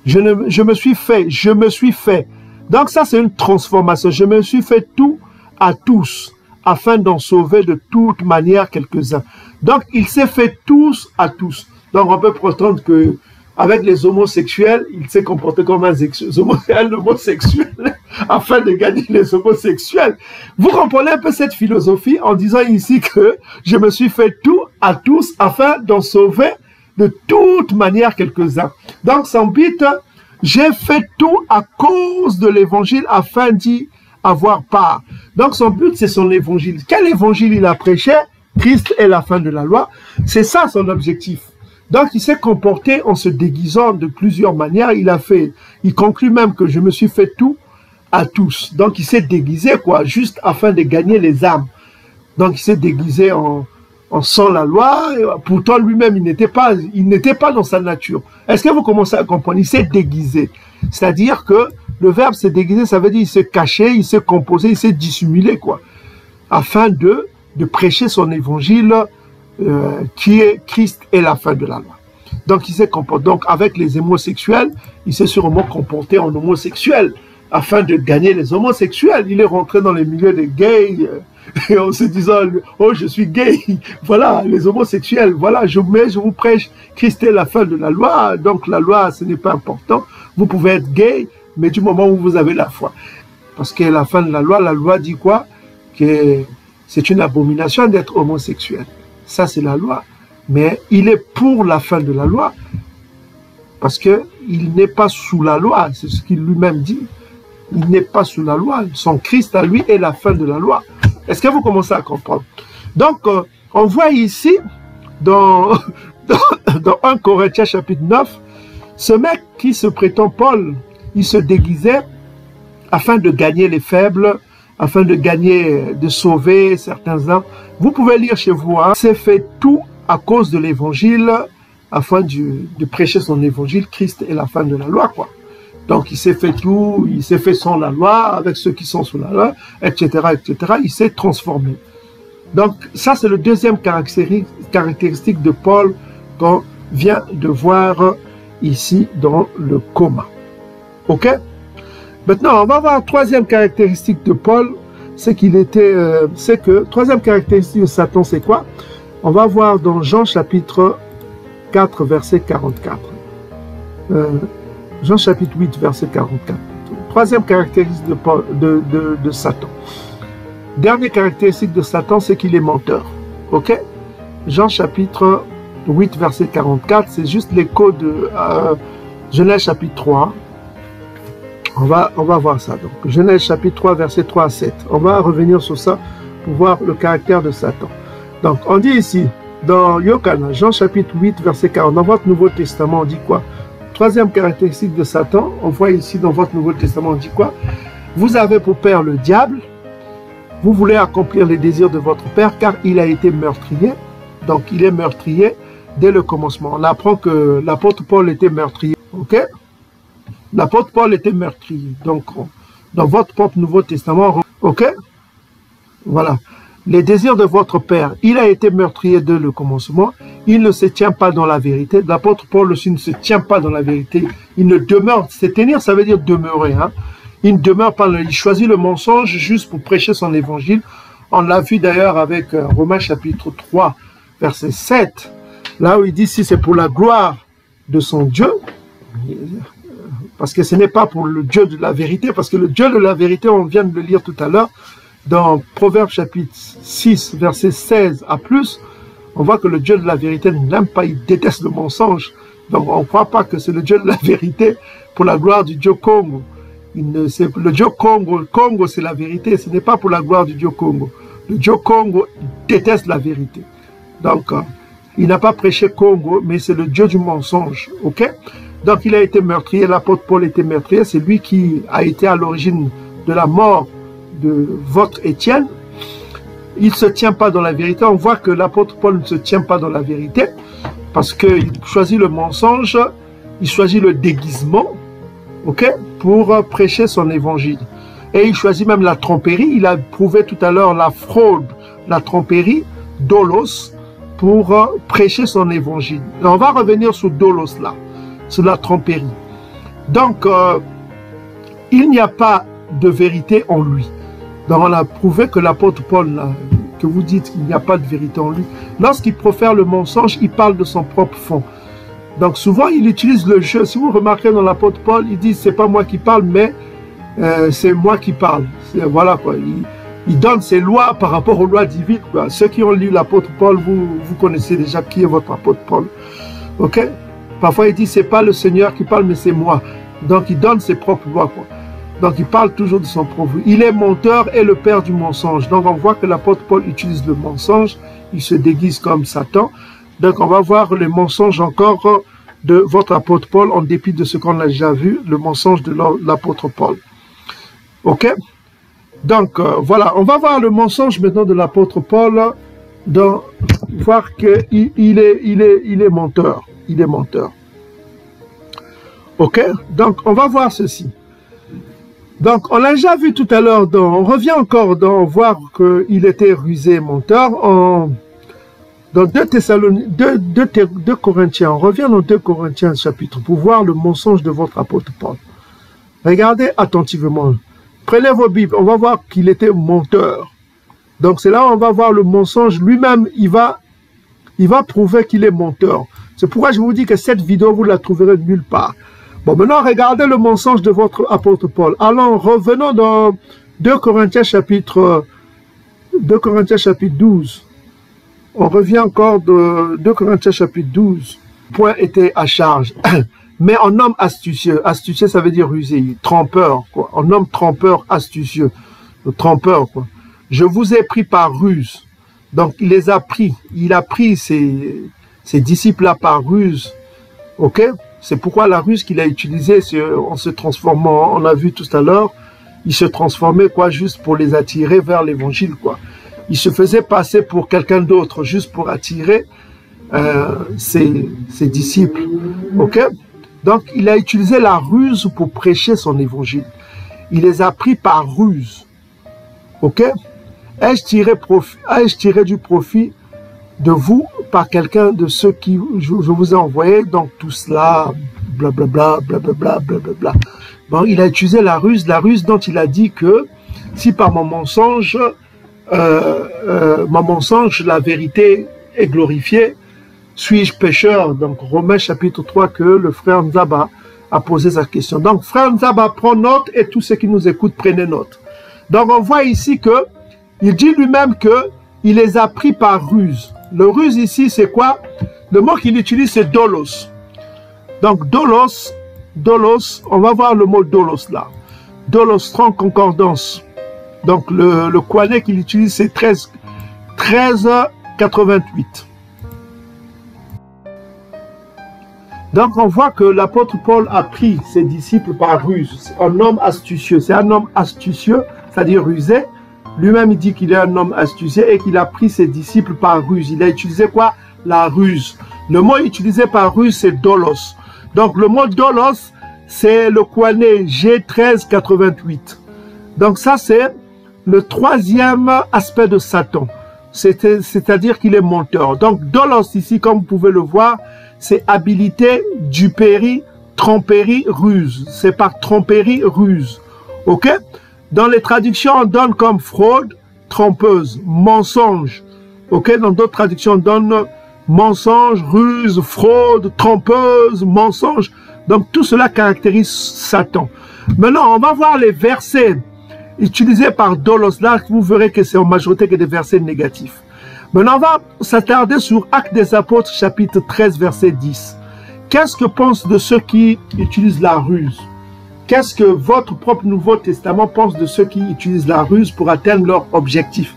Je me suis fait. Donc ça, c'est une transformation. Je me suis fait tout à tous, afin d'en sauver de toute manière quelques-uns. Donc, il s'est fait tous à tous. Donc, on peut prétendre que avec les homosexuels, il s'est comporté comme un homosexuel afin de gagner les homosexuels. Vous comprenez un peu cette philosophie en disant ici que je me suis fait tout à tous afin d'en sauver de toute manière quelques-uns. Donc, son but, j'ai fait tout à cause de l'évangile afin d'y avoir part. Donc, son but, c'est son évangile. Quel évangile il a prêché? Christ est la fin de la loi. C'est ça son objectif. Donc, il s'est comporté en se déguisant de plusieurs manières. Il conclut même que je me suis fait tout à tous. Donc, il s'est déguisé, quoi, juste afin de gagner les âmes. Donc, il s'est déguisé en sans la loi. Pourtant, lui-même, il n'était pas dans sa nature. Est-ce que vous commencez à comprendre? Il s'est déguisé. C'est-à-dire que le verbe s'est déguisé, ça veut dire il s'est caché, il s'est composé, il s'est dissimulé, quoi. Afin de prêcher son évangile qui est Christ est la fin de la loi. Donc, il s'est comporté. Donc, avec les homosexuels, il s'est sûrement comporté en homosexuel. afin de gagner les homosexuels. Il est rentré dans les milieux des gays et en se disant, oh, je suis gay, voilà, les homosexuels, voilà, je vous prêche, Christ est la fin de la loi, donc la loi, ce n'est pas important, vous pouvez être gay, mais du moment où vous avez la foi. Parce que la fin de la loi dit quoi? Que c'est une abomination d'être homosexuel. Ça, c'est la loi. Mais il est pour la fin de la loi, parce qu'il n'est pas sous la loi, c'est ce qu'il lui-même dit. Il n'est pas sous la loi, son Christ à lui est la fin de la loi. Est-ce que vous commencez à comprendre? Donc, on voit ici, dans 1 Corinthiens chapitre 9, ce mec qui se prétend Paul, il se déguisait afin de gagner les faibles, afin de gagner, de sauver certains hommes. Vous pouvez lire chez vous, hein, c'est fait tout à cause de l'évangile, afin de prêcher son évangile. Christ est la fin de la loi, quoi. Donc il s'est fait tout, il s'est fait sans la loi, avec ceux qui sont sous la loi, etc., etc. Il s'est transformé. Donc ça, c'est le deuxième caractéristique de Paul qu'on vient de voir ici dans le coma. Ok? Maintenant, on va voir la troisième caractéristique de Paul, c'est qu'il était, troisième caractéristique de Satan, c'est quoi? On va voir dans Jean chapitre 4, verset 44. Jean chapitre 8, verset 44. Troisième caractéristique de Satan. Dernière caractéristique de Satan, c'est qu'il est menteur. Ok? Jean chapitre 8, verset 44, c'est juste l'écho de Genèse chapitre 3. On va voir ça. Donc, Genèse chapitre 3, verset 3 à 7. On va revenir sur ça pour voir le caractère de Satan. Donc, on dit ici, dans Yochanan, Jean chapitre 8, verset 40, dans votre Nouveau Testament, on dit quoi? Troisième caractéristique de Satan, on voit ici dans votre Nouveau Testament, on dit quoi? Vous avez pour père le diable, vous voulez accomplir les désirs de votre père, car il a été meurtrier. Donc, il est meurtrier dès le commencement. On apprend que l'apôtre Paul était meurtrier. Ok? L'apôtre Paul était meurtrier. Donc, dans votre propre Nouveau Testament, ok? Voilà. Les désirs de votre père, il a été meurtrier dès le commencement. Il ne se tient pas dans la vérité. L'apôtre Paul aussi ne se tient pas dans la vérité. Il ne demeure. Se tenir, ça veut dire demeurer. Hein? Il ne demeure pas. Il choisit le mensonge juste pour prêcher son évangile. On l'a vu d'ailleurs avec Romains chapitre 3, verset 7. Là où il dit, si c'est pour la gloire de son Dieu, parce que ce n'est pas pour le Dieu de la vérité, parce que le Dieu de la vérité, on vient de le lire tout à l'heure, dans Proverbes chapitre 6, verset 16 à plus, on voit que le Dieu de la vérité n'aime pas, il déteste le mensonge. Donc on ne croit pas que c'est le Dieu de la vérité pour la gloire du Dieu Congo. Le Dieu Congo c'est la vérité, ce n'est pas pour la gloire du Dieu Congo. Le Dieu Congo déteste la vérité. Donc il n'a pas prêché Congo, mais c'est le Dieu du mensonge. Ok? Donc il a été meurtrier, l'apôtre Paul était meurtrier, c'est lui qui a été à l'origine de la mort de votre Étienne. Il ne se tient pas dans la vérité. On voit que l'apôtre Paul ne se tient pas dans la vérité parce qu'il choisit le mensonge, il choisit le déguisement, ok, pour prêcher son évangile. Et il choisit même la tromperie. Il a prouvé tout à l'heure la fraude, la tromperie, dolos, pour prêcher son évangile. Et on va revenir sur dolos là, sur la tromperie. Donc, il n'y a pas de vérité en lui. Donc on a prouvé que l'apôtre Paul, que vous dites qu'il n'y a pas de vérité en lui, lorsqu'il profère le mensonge, il parle de son propre fond. Donc souvent il utilise le jeu. Si vous remarquez dans l'apôtre Paul, il dit c'est pas moi qui parle, mais c'est moi qui parle. Voilà quoi. Il donne ses lois par rapport aux lois divines, quoi. Ceux qui ont lu l'apôtre Paul, vous connaissez déjà qui est votre apôtre Paul. Ok? Parfois il dit c'est pas le Seigneur qui parle, mais c'est moi. Donc il donne ses propres lois, quoi. Donc il parle toujours de son propre. Il est menteur et le père du mensonge. Donc on voit que l'apôtre Paul utilise le mensonge. Il se déguise comme Satan. Donc on va voir les mensonges encore de votre apôtre Paul en dépit de ce qu'on a déjà vu, le mensonge de l'apôtre Paul. Ok? Donc voilà, on va voir le mensonge maintenant de l'apôtre Paul, dans voir qu'il il est menteur. Il est menteur. Ok? Donc on va voir ceci. Donc, on l'a déjà vu tout à l'heure, on revient encore dans voir qu'il était rusé et menteur. Dans 2 Corinthiens, on revient dans 2 Corinthiens chapitre pour voir le mensonge de votre apôtre Paul. Regardez attentivement. Prenez vos Bibles, on va voir qu'il était menteur. Donc c'est là où on va voir le mensonge. Lui-même, il va prouver qu'il est menteur. C'est pourquoi je vous dis que cette vidéo, vous ne la trouverez nulle part. Bon, maintenant, regardez le mensonge de votre apôtre Paul. Alors, revenons dans 2 Corinthiens chapitre 12. On revient encore de 2 Corinthiens chapitre 12. Le point était à charge. Mais en homme astucieux. Astucieux, ça veut dire rusé. Trompeur, quoi. En homme trompeur, astucieux. Trompeur, quoi. Je vous ai pris par ruse. Donc, il les a pris. Il a pris ses disciples-là par ruse. OK? C'est pourquoi la ruse qu'il a utilisée, en se transformant, on a vu tout à l'heure, il se transformait, quoi, juste pour les attirer vers l'évangile, quoi. Il se faisait passer pour quelqu'un d'autre, juste pour attirer ses disciples. OK? Donc, il a utilisé la ruse pour prêcher son évangile. Il les a pris par ruse. OK? Ai-je tiré du profit de vous par quelqu'un de ceux qui je vous ai envoyé? Donc, tout cela, blablabla, blablabla, blablabla. Bon, il a utilisé la ruse dont il a dit que si par mon mensonge, la vérité est glorifiée, suis-je pécheur? Donc, Romains chapitre 3, que le frère Nzaba a posé sa question. Donc, frère Nzaba, prend note et tous ceux qui nous écoutent, prenez note. Donc, on voit ici que il dit lui-même qu'il les a pris par ruse. Le ruse ici, c'est quoi? Le mot qu'il utilise, c'est dolos. Donc, dolos, on va voir le mot dolos là. Dolos, strong concordance. Donc, le Koiné qu'il utilise, c'est 1388. Donc, on voit que l'apôtre Paul a pris ses disciples par ruse. Un homme astucieux. C'est un homme astucieux, c'est-à-dire rusé. Lui-même, il dit qu'il est un homme astucieux et qu'il a pris ses disciples par ruse. Il a utilisé quoi? La ruse. Le mot utilisé par ruse, c'est dolos. Donc, le mot dolos, c'est le Koiné G1388. Donc, ça, c'est le troisième aspect de Satan. C'est-à-dire qu'il est menteur. Donc, dolos, ici, comme vous pouvez le voir, c'est habilité, duperie, tromperie, ruse. C'est par tromperie, ruse. OK? Dans les traductions, on donne comme fraude, trompeuse, mensonge. OK? Dans d'autres traductions, on donne mensonge, ruse, fraude, trompeuse, mensonge. Donc, tout cela caractérise Satan. Maintenant, on va voir les versets utilisés par dolos. Là, vous verrez que c'est en majorité que des versets négatifs. Maintenant, on va s'attarder sur Actes des Apôtres, chapitre 13, verset 10. Qu'est-ce que pensent de ceux qui utilisent la ruse? Qu'est-ce que votre propre Nouveau Testament pense de ceux qui utilisent la ruse pour atteindre leur objectif?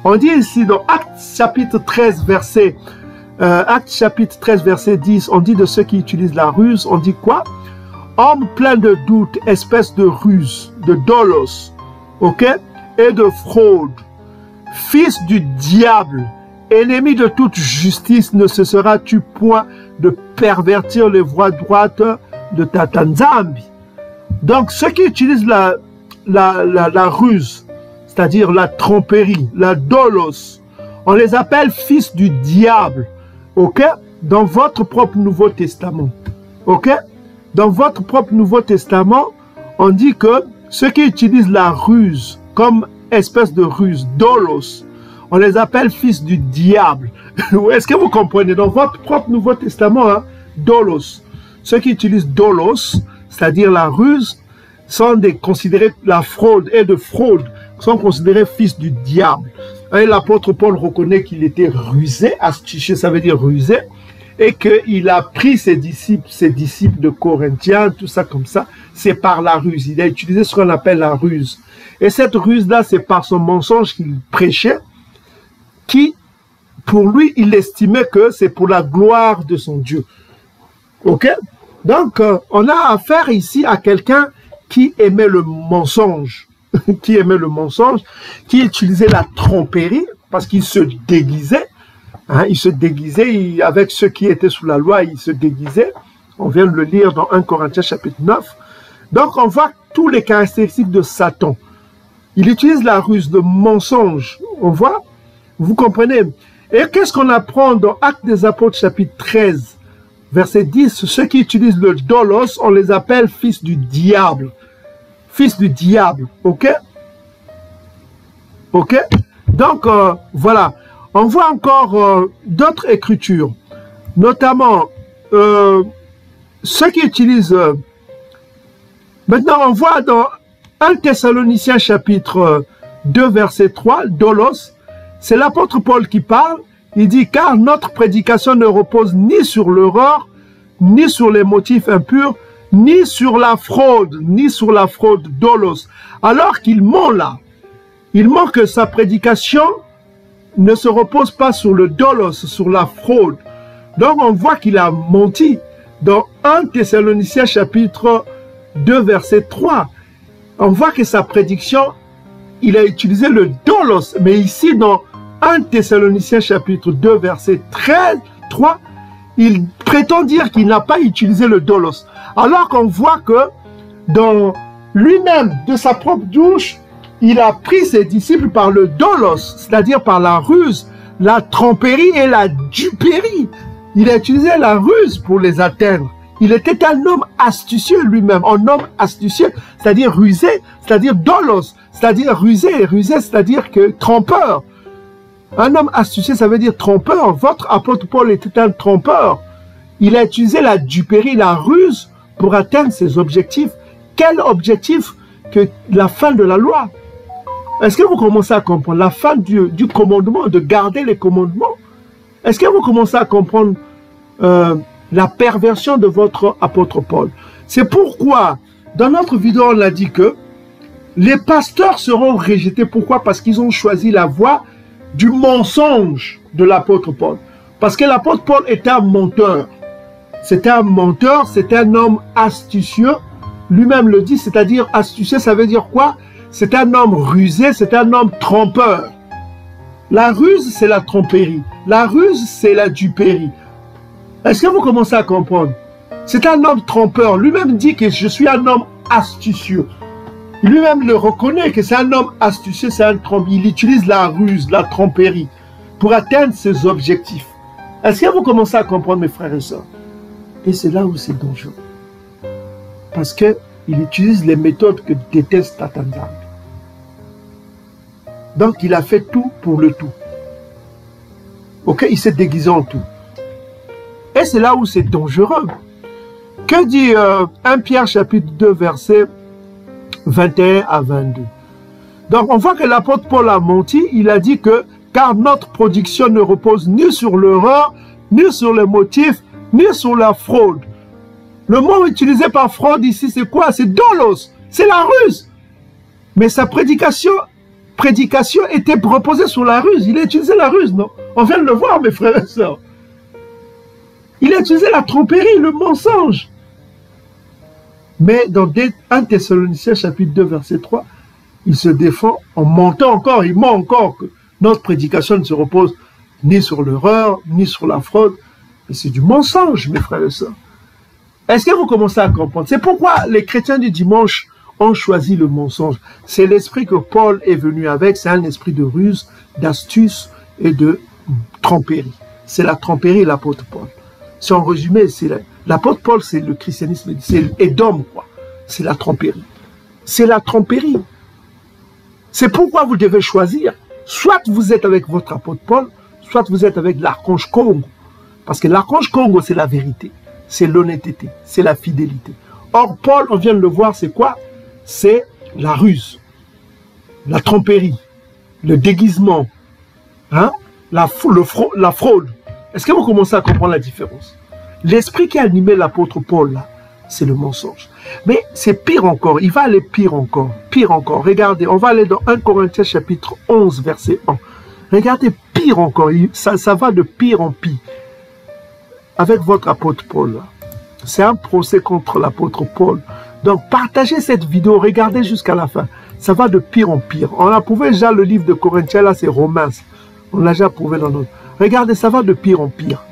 On dit ici dans Actes chapitre 13, verset 10, on dit de ceux qui utilisent la ruse, on dit quoi? Homme plein de doutes, espèce de ruse, de dolos, OK? Et de fraude, fils du diable, ennemi de toute justice, ne cesseras-tu point de pervertir les voies droites de ta Nzambi? Donc, ceux qui utilisent la ruse, c'est-à-dire la tromperie, la dolos, on les appelle fils du diable, OK? Dans votre propre Nouveau Testament, OK? Dans votre propre Nouveau Testament, on dit que ceux qui utilisent la ruse comme espèce de ruse, dolos, on les appelle fils du diable. Est-ce que vous comprenez? Dans votre propre Nouveau Testament, hein, dolos. Ceux qui utilisent dolos, c'est-à-dire la ruse, sont considérés, la fraude et de fraude, sont considérés fils du diable. Et l'apôtre Paul reconnaît qu'il était rusé, astucieux, ça veut dire rusé, et qu'il a pris ses disciples de Corinthiens, tout ça comme ça, c'est par la ruse. Il a utilisé ce qu'on appelle la ruse. Et cette ruse-là, c'est par son mensonge qu'il prêchait, qui, pour lui, il estimait que c'est pour la gloire de son Dieu. OK? Donc, on a affaire ici à quelqu'un qui aimait le mensonge, qui utilisait la tromperie, parce qu'il se déguisait, hein, avec ceux qui étaient sous la loi, il se déguisait. On vient de le lire dans 1 Corinthiens chapitre 9. Donc, on voit tous les caractéristiques de Satan. Il utilise la ruse, le mensonge. On voit? Vous comprenez? Et qu'est-ce qu'on apprend dans Actes des Apôtres chapitre 13, verset 10? Ceux qui utilisent le dolos, on les appelle fils du diable. fils du diable. Ok? Ok? Donc, voilà. On voit encore d'autres écritures, notamment ceux qui utilisent... maintenant, on voit dans 1 Thessaloniciens chapitre 2, verset 3, Dolos, c'est l'apôtre Paul qui parle. Il dit, car notre prédication ne repose ni sur l'erreur, ni sur les motifs impurs, ni sur la fraude, Dolos. Alors qu'il ment là, il ment que sa prédication ne se repose pas sur le Dolos, sur la fraude. Donc on voit qu'il a menti. Dans 1 Thessaloniciens chapitre 2, verset 3, on voit que sa prédiction, il a utilisé le Dolos. Mais ici, dans 1 Thessaloniciens chapitre 2, verset 3, il prétend dire qu'il n'a pas utilisé le Dolos. Alors qu'on voit que dans lui-même, de sa propre bouche, il a pris ses disciples par le Dolos, c'est-à-dire par la ruse, la tromperie et la duperie. Il a utilisé la ruse pour les atteindre. Il était un homme astucieux lui-même, un homme astucieux, c'est-à-dire rusé, c'est-à-dire dolos, c'est-à-dire rusé, c'est-à-dire que trompeur. Un homme astucieux, ça veut dire trompeur. Votre apôtre Paul était un trompeur. Il a utilisé la duperie, la ruse pour atteindre ses objectifs. Quel objectif? Que la fin de la loi. Est-ce que vous commencez à comprendre la fin du commandement, de garder les commandements? Est-ce que vous commencez à comprendre la perversion de votre apôtre Paul? C'est pourquoi, dans notre vidéo, on a dit que les pasteurs seront rejetés. Pourquoi? Parce qu'ils ont choisi la voie du mensonge de l'apôtre Paul. Parce que l'apôtre Paul était un menteur. C'était un menteur, c'était un homme astucieux. Lui-même le dit, c'est-à-dire astucieux, ça veut dire quoi? C'est un homme rusé, c'est un homme trompeur. La ruse, c'est la tromperie. La ruse, c'est la duperie. Est-ce que vous commencez à comprendre? C'est un homme trompeur. Lui-même dit que je suis un homme astucieux. Lui-même le reconnaît que c'est un homme astucieux, c'est un trompeur. Il utilise la ruse, la tromperie pour atteindre ses objectifs. Est-ce que vous commencez à comprendre, mes frères et sœurs? Et c'est là où c'est dangereux. Parce qu'il utilise les méthodes que déteste Tatanzang. Donc il a fait tout pour le tout. Ok, il s'est déguisé en tout. Et c'est là où c'est dangereux. Que dit 1 Pierre chapitre 2 verset 21 à 22. Donc on voit que l'apôtre Paul a menti. Il a dit que car notre production ne repose ni sur l'erreur, ni sur les motifs, ni sur la fraude. Le mot utilisé par fraude ici, c'est quoi? C'est dolos, c'est la ruse. Mais sa prédication était reposée sur la ruse. Il a utilisé la ruse, non? On vient de le voir, mes frères et sœurs. Il a utilisé la tromperie, le mensonge. Mais dans 1 Thessaloniciens chapitre 2, verset 3, il se défend en mentant encore, il ment encore que notre prédication ne se repose ni sur l'erreur, ni sur la fraude. Mais c'est du mensonge, mes frères et sœurs. Est-ce que vous commencez à comprendre? C'est pourquoi les chrétiens du dimanche ont choisi le mensonge. C'est l'esprit que Paul est venu avec, c'est un esprit de ruse, d'astuce et de tromperie. C'est la tromperie, l'apôtre Paul. Si on résumait, l'apôtre Paul, c'est le christianisme, c'est Édom, quoi. C'est la tromperie. C'est la tromperie. C'est pourquoi vous devez choisir. Soit vous êtes avec votre apôtre Paul, soit vous êtes avec l'archange Congo. Parce que l'archange Congo, c'est la vérité, c'est l'honnêteté, c'est la fidélité. Or, Paul, on vient de le voir, c'est quoi? C'est la ruse, la tromperie, le déguisement, hein? la fraude. Est-ce que vous commencez à comprendre la différence? L'esprit qui a animé l'apôtre Paul, là, c'est le mensonge. Mais c'est pire encore, il va aller pire encore, pire encore. Regardez, on va aller dans 1 Corinthiens chapitre 11, verset 1. Regardez, pire encore, ça va de pire en pire. Avec votre apôtre Paul, c'est un procès contre l'apôtre Paul. Donc, partagez cette vidéo, regardez jusqu'à la fin. Ça va de pire en pire. On a prouvé déjà le livre de Corinthiens, là, c'est Romains. On l'a déjà prouvé dans notre... Regardez, ça va de pire en pire.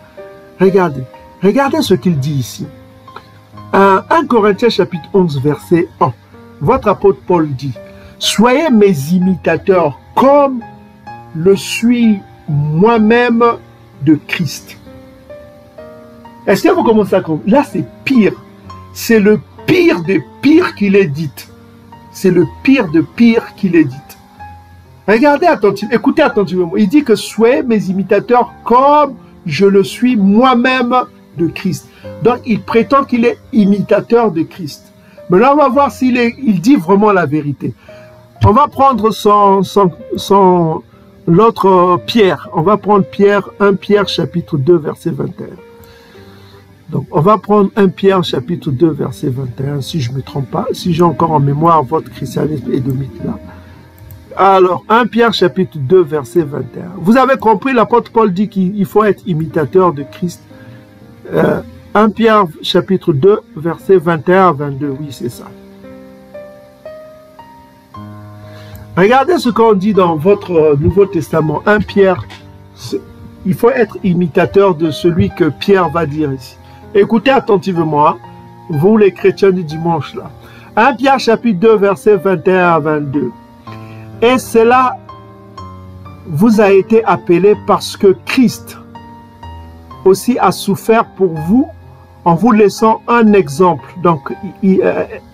Regardez. Regardez ce qu'il dit ici. 1 Corinthiens chapitre 11, verset 1. Votre apôtre Paul dit, « Soyez mes imitateurs comme le suis moi-même de Christ. » Est-ce que vous commencez à comprendre? Là, c'est pire. C'est le pire des pires qu'il est dit. c'est le pire de pire qu'il édite. Regardez attentivement, écoutez attentivement. Il dit que soyez mes imitateurs comme je le suis moi-même de Christ. Donc, il prétend qu'il est imitateur de Christ. Mais là, on va voir il dit vraiment la vérité. On va prendre l'autre Pierre. On va prendre Pierre, 1 Pierre chapitre 2, verset 21. Donc, on va prendre 1 Pierre chapitre 2, verset 21, si je ne me trompe pas, si j'ai encore en mémoire votre christianisme édomite là. Alors, 1 Pierre chapitre 2, verset 21. Vous avez compris, l'apôtre Paul dit qu'il faut être imitateur de Christ. 1 Pierre chapitre 2, verset 21 à 22, oui, c'est ça. Regardez ce qu'on dit dans votre Nouveau Testament. 1 Pierre, il faut être imitateur de celui que Pierre va dire ici. Écoutez attentivement, hein, vous les chrétiens du dimanche là. 1 Pierre chapitre 2, verset 21 à 22. Et cela vous a été appelé parce que Christ aussi a souffert pour vous en vous laissant un exemple, donc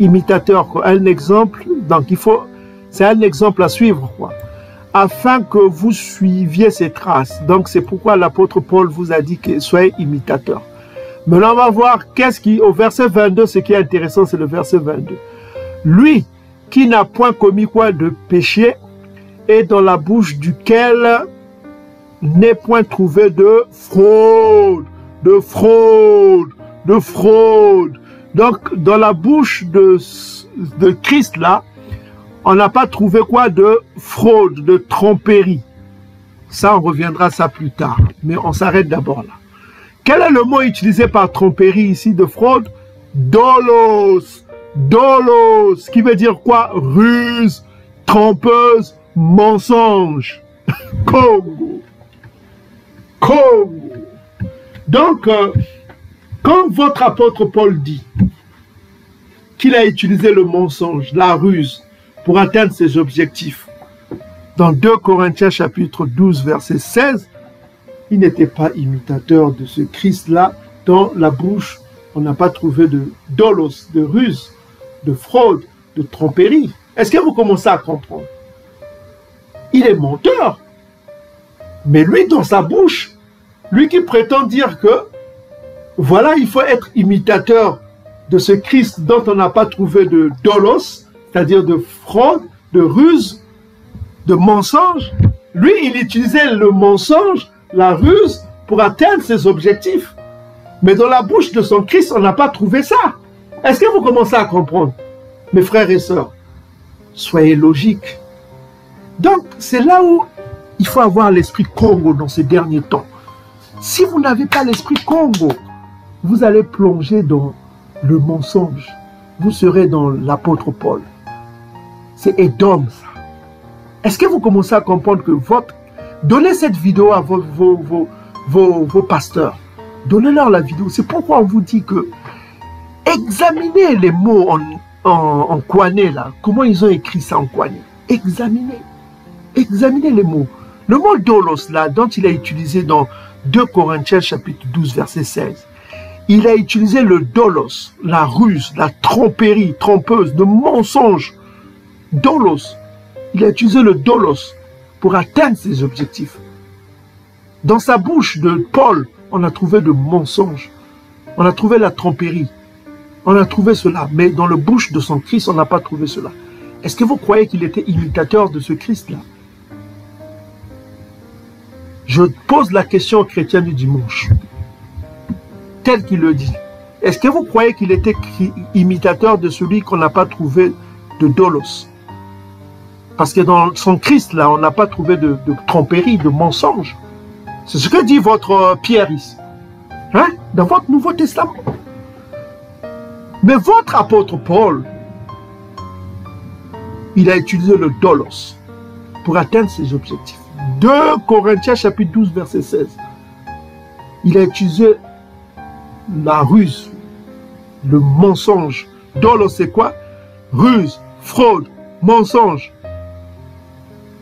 imitateur, quoi, un exemple, donc c'est un exemple à suivre, quoi, afin que vous suiviez ses traces. Donc c'est pourquoi l'apôtre Paul vous a dit que soyez imitateur. Maintenant on va voir au verset 22, ce qui est intéressant, c'est le verset 22. Lui qui n'a point commis quoi de péché, et dans la bouche duquel n'est point trouvé de fraude. Donc, dans la bouche de Christ, là, on n'a pas trouvé quoi de fraude, de tromperie. Ça, on reviendra à ça plus tard. Mais on s'arrête d'abord là. Quel est le mot utilisé par tromperie ici de fraude? Dolos, qui veut dire quoi? Ruse, trompeuse, mensonge. Congo. Donc, quand votre apôtre Paul dit qu'il a utilisé le mensonge, la ruse, pour atteindre ses objectifs, dans 2 Corinthiens chapitre 12, verset 16, il n'était pas imitateur de ce Christ-là. Dans la bouche, on n'a pas trouvé de dolos, de ruse, de fraude, de tromperie. Est-ce que vous commencez à comprendre? Il est menteur. Mais lui, dans sa bouche, lui qui prétend dire que, voilà, il faut être imitateur de ce Christ dont on n'a pas trouvé de dolos, c'est-à-dire de fraude, de ruse, de mensonge. Lui, il utilisait le mensonge, la ruse, pour atteindre ses objectifs. Mais dans la bouche de son Christ, on n'a pas trouvé ça. Est-ce que vous commencez à comprendre? Mes frères et sœurs, soyez logiques. Donc, c'est là où il faut avoir l'esprit Congo dans ces derniers temps. Si vous n'avez pas l'esprit Congo, vous allez plonger dans le mensonge. Vous serez dans l'apôtre Paul. C'est Édom, ça. Est-ce que vous commencez à comprendre que donnez cette vidéo à vos pasteurs. Donnez-leur la vidéo. C'est pourquoi on vous dit que examinez les mots en Kwane, là. Comment ils ont écrit ça en Kwane. Examinez les mots. Le mot dolos, là, dont il a utilisé dans 2 Corinthiens chapitre 12, verset 16, il a utilisé le dolos, la ruse, la tromperie, trompeuse, le mensonge. Dolos. Il a utilisé le dolos pour atteindre ses objectifs. Dans sa bouche de Paul, on a trouvé de mensonges. On a trouvé la tromperie. On a trouvé cela. Mais dans la bouche de son Christ, on n'a pas trouvé cela. Est-ce que vous croyez qu'il était imitateur de ce Christ-là? Je pose la question aux chrétiens du dimanche, tel qu'il le dit. Est-ce que vous croyez qu'il était imitateur de celui qu'on n'a pas trouvé de dolos? Parce que dans son Christ, là, on n'a pas trouvé de tromperie, de mensonge. C'est ce que dit votre Pierre ici, hein? Dans votre Nouveau Testament. Mais votre apôtre Paul, il a utilisé le dolos pour atteindre ses objectifs. 2 Corinthiens chapitre 12 verset 16. Il a utilisé la ruse, le mensonge. Dolos c'est quoi? Ruse, fraude, mensonge.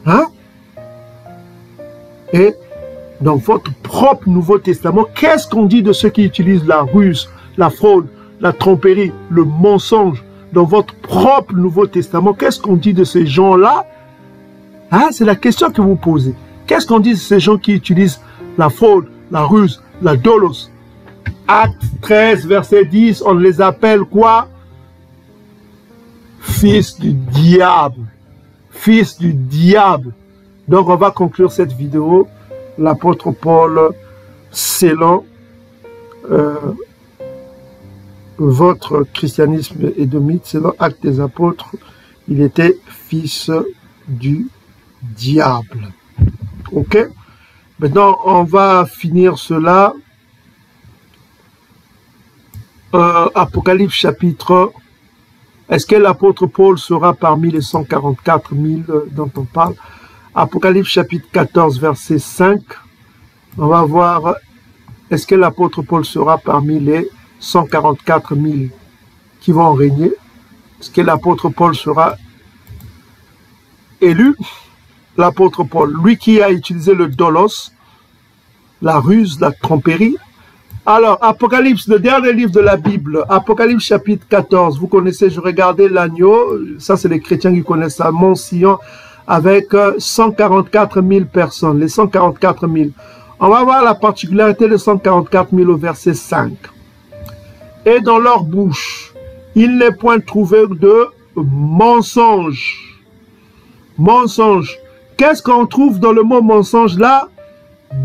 Hein? Et dans votre propre Nouveau Testament, qu'est-ce qu'on dit de ceux qui utilisent la ruse, la fraude, la tromperie, le mensonge, dans votre propre Nouveau Testament, qu'est-ce qu'on dit de ces gens-là? Hein, c'est la question que vous posez. Qu'est-ce qu'on dit de ces gens qui utilisent la fraude, la ruse, la dolos? Acte 13, verset 10, on les appelle quoi? Fils du diable. Fils du diable. Donc on va conclure cette vidéo. L'apôtre Paul, selon votre christianisme édomite, selon Actes des Apôtres, il était fils du diable. Ok? Maintenant, on va finir cela. Apocalypse chapitre. Est-ce que l'apôtre Paul sera parmi les 144 000 dont on parle? Apocalypse chapitre 14, verset 5. On va voir, est-ce que l'apôtre Paul sera parmi les 144 000 qui vont régner? Est-ce que l'apôtre Paul sera élu? L'apôtre Paul, lui qui a utilisé le dolos, la ruse, la tromperie. Alors, Apocalypse, le dernier livre de la Bible, Apocalypse chapitre 14, vous connaissez, je regardais l'agneau, ça c'est les chrétiens qui connaissent ça, Mont Sion, avec 144 000 personnes, les 144 000. On va voir la particularité des 144 000 au verset 5. Et dans leur bouche, il n'est point trouvé de mensonge. Mensonge. Qu'est-ce qu'on trouve dans le mot mensonge là?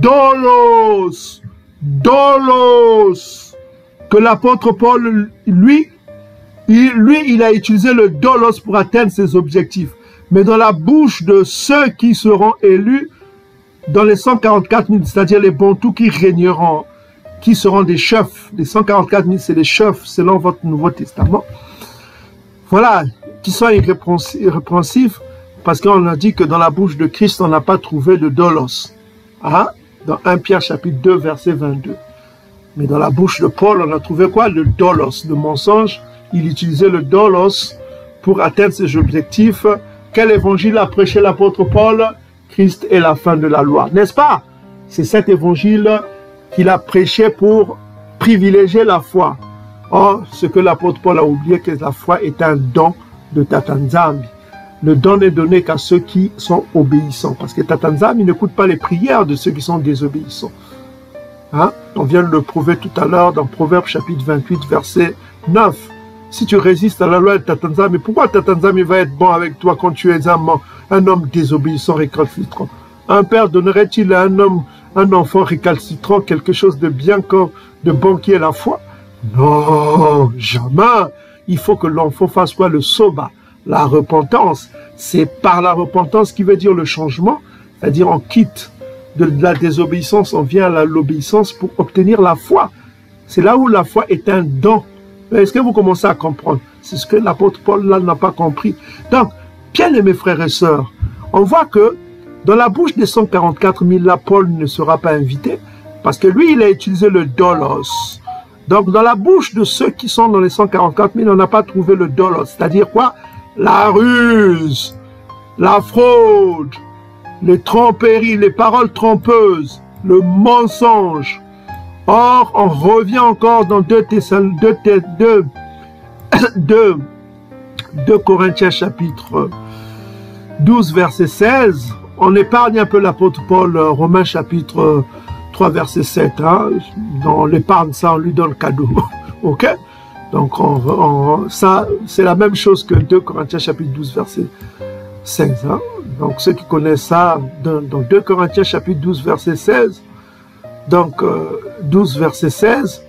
Dolos. Dolos. Que l'apôtre Paul, lui, il a utilisé le dolos pour atteindre ses objectifs. Mais dans la bouche de ceux qui seront élus, dans les 144 000, c'est-à-dire les bantous qui régneront, qui seront des chefs, les 144 000, c'est les chefs selon votre Nouveau Testament. Voilà, qui sont irrépréhensifs, parce qu'on a dit que dans la bouche de Christ, on n'a pas trouvé de dolos. Ah, dans 1 Pierre chapitre 2, verset 22. Mais dans la bouche de Paul, on a trouvé quoi? Le dolos, le mensonge. Il utilisait le dolos pour atteindre ses objectifs. Quel évangile a prêché l'apôtre Paul? Christ est la fin de la loi, n'est-ce pas? C'est cet évangile qu'il a prêché pour privilégier la foi. Or, ce que l'apôtre Paul a oublié, que la foi est un don de Tatanzambi. Le don n'est donné qu'à ceux qui sont obéissants. Parce que Tatanzambi n'écoute pas les prières de ceux qui sont désobéissants. Hein? On vient de le prouver tout à l'heure dans Proverbes chapitre 28, verset 9. Si tu résistes à la loi de Tatanzambi, pourquoi Tatanzambi va être bon avec toi quand tu es un homme désobéissant, récalcitrant? Un père donnerait-il à un enfant récalcitrant quelque chose de bien, de bon qui est la foi? Non, jamais. Il faut que l'enfant fasse quoi? Le soba, la repentance. C'est par la repentance qui veut dire le changement, c'est-à-dire on quitte de la désobéissance, on vient à l'obéissance pour obtenir la foi. C'est là où la foi est un don. Est-ce que vous commencez à comprendre? C'est ce que l'apôtre Paul là n'a pas compris. Donc, bien aimés frères et sœurs, on voit que dans la bouche des 144 000, là, Paul ne sera pas invité, parce que lui, il a utilisé le dolos. Donc, dans la bouche de ceux qui sont dans les 144 000, on n'a pas trouvé le dolos. C'est-à-dire quoi? La ruse, la fraude, les tromperies, les paroles trompeuses, le mensonge. Or, on revient encore dans 2 Corinthiens chapitre 12, verset 16. On épargne un peu l'apôtre Paul, Romains chapitre 3, verset 7. Hein? On l'épargne ça, on lui donne le cadeau. Ok? Donc, ça, c'est la même chose que 2 Corinthiens chapitre 12, verset 16. Hein? Donc, ceux qui connaissent ça, dans 2 Corinthiens chapitre 12, verset 16, donc 12, verset 16,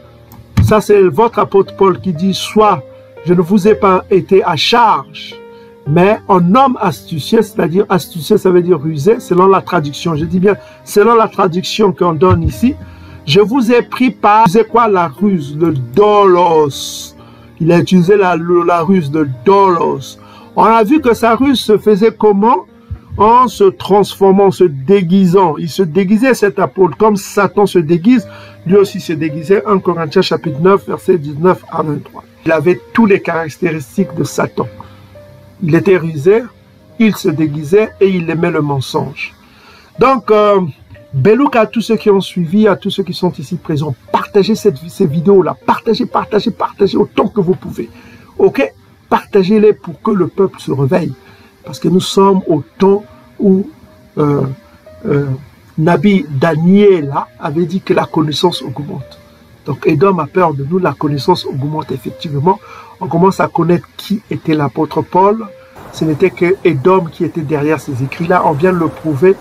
ça c'est votre apôtre Paul qui dit « Soit je ne vous ai pas été à charge, mais en homme astucieux », c'est-à-dire astucieux, ça veut dire rusé, selon la traduction. Je dis bien, selon la traduction qu'on donne ici, je vous ai pris par, c'est quoi la ruse? Le dolos. Il a utilisé la ruse, le dolos. On a vu que sa ruse se faisait comment? En se transformant, en se déguisant. Il se déguisait cet apôtre, comme Satan se déguise, lui aussi se déguisait. 1 Corinthiens chapitre 9, versets 19 à 23. Il avait tous les caractéristiques de Satan. Il était rusé, il se déguisait et il aimait le mensonge. Donc, Belouk à tous ceux qui ont suivi, à tous ceux qui sont ici présents, partagez ces vidéos-là, partagez autant que vous pouvez. Ok? partagez-les pour que le peuple se réveille. Parce que nous sommes au temps où Nabi Daniela avait dit que la connaissance augmente. Donc Edom a peur de nous, la connaissance augmente effectivement. On commence à connaître qui était l'apôtre Paul. Ce n'était que Edom qui était derrière ces écrits-là. On vient de le prouver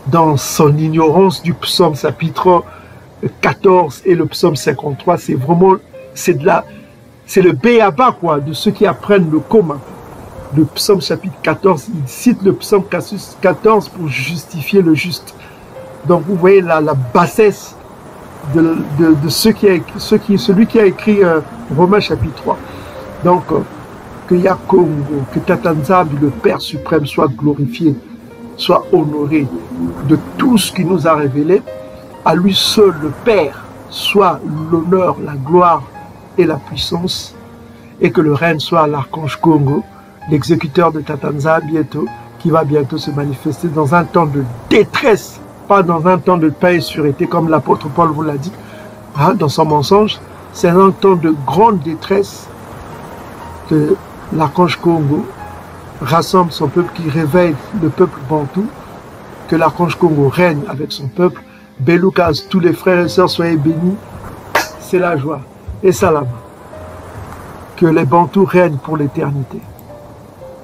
dans son ignorance du psaume chapitre 14 et le psaume 53. C'est vraiment, c'est le béaba quoi, de ceux qui apprennent le commun. Le psaume chapitre 14, il cite le psaume 14 pour justifier le juste. Donc vous voyez la bassesse de celui qui a écrit Romains chapitre 3. Donc, que Yakongo, que Tatanzabi, le Père suprême, soit glorifié, soit honoré de tout ce qu'il nous a révélé. À lui seul, le Père, soit l'honneur, la gloire et la puissance. Et que le règne soit à l'archange Congo, l'exécuteur de Tatanza bientôt, qui va bientôt se manifester dans un temps de détresse, pas dans un temps de paix et sûreté, comme l'apôtre Paul vous l'a dit, hein, dans son mensonge. C'est un temps de grande détresse que l'archange Congo rassemble son peuple, qui réveille le peuple bantou, que l'archange Congo règne avec son peuple. Beloukas, tous les frères et sœurs, soyez bénis. C'est la joie. Et salam. Que les bantous règnent pour l'éternité.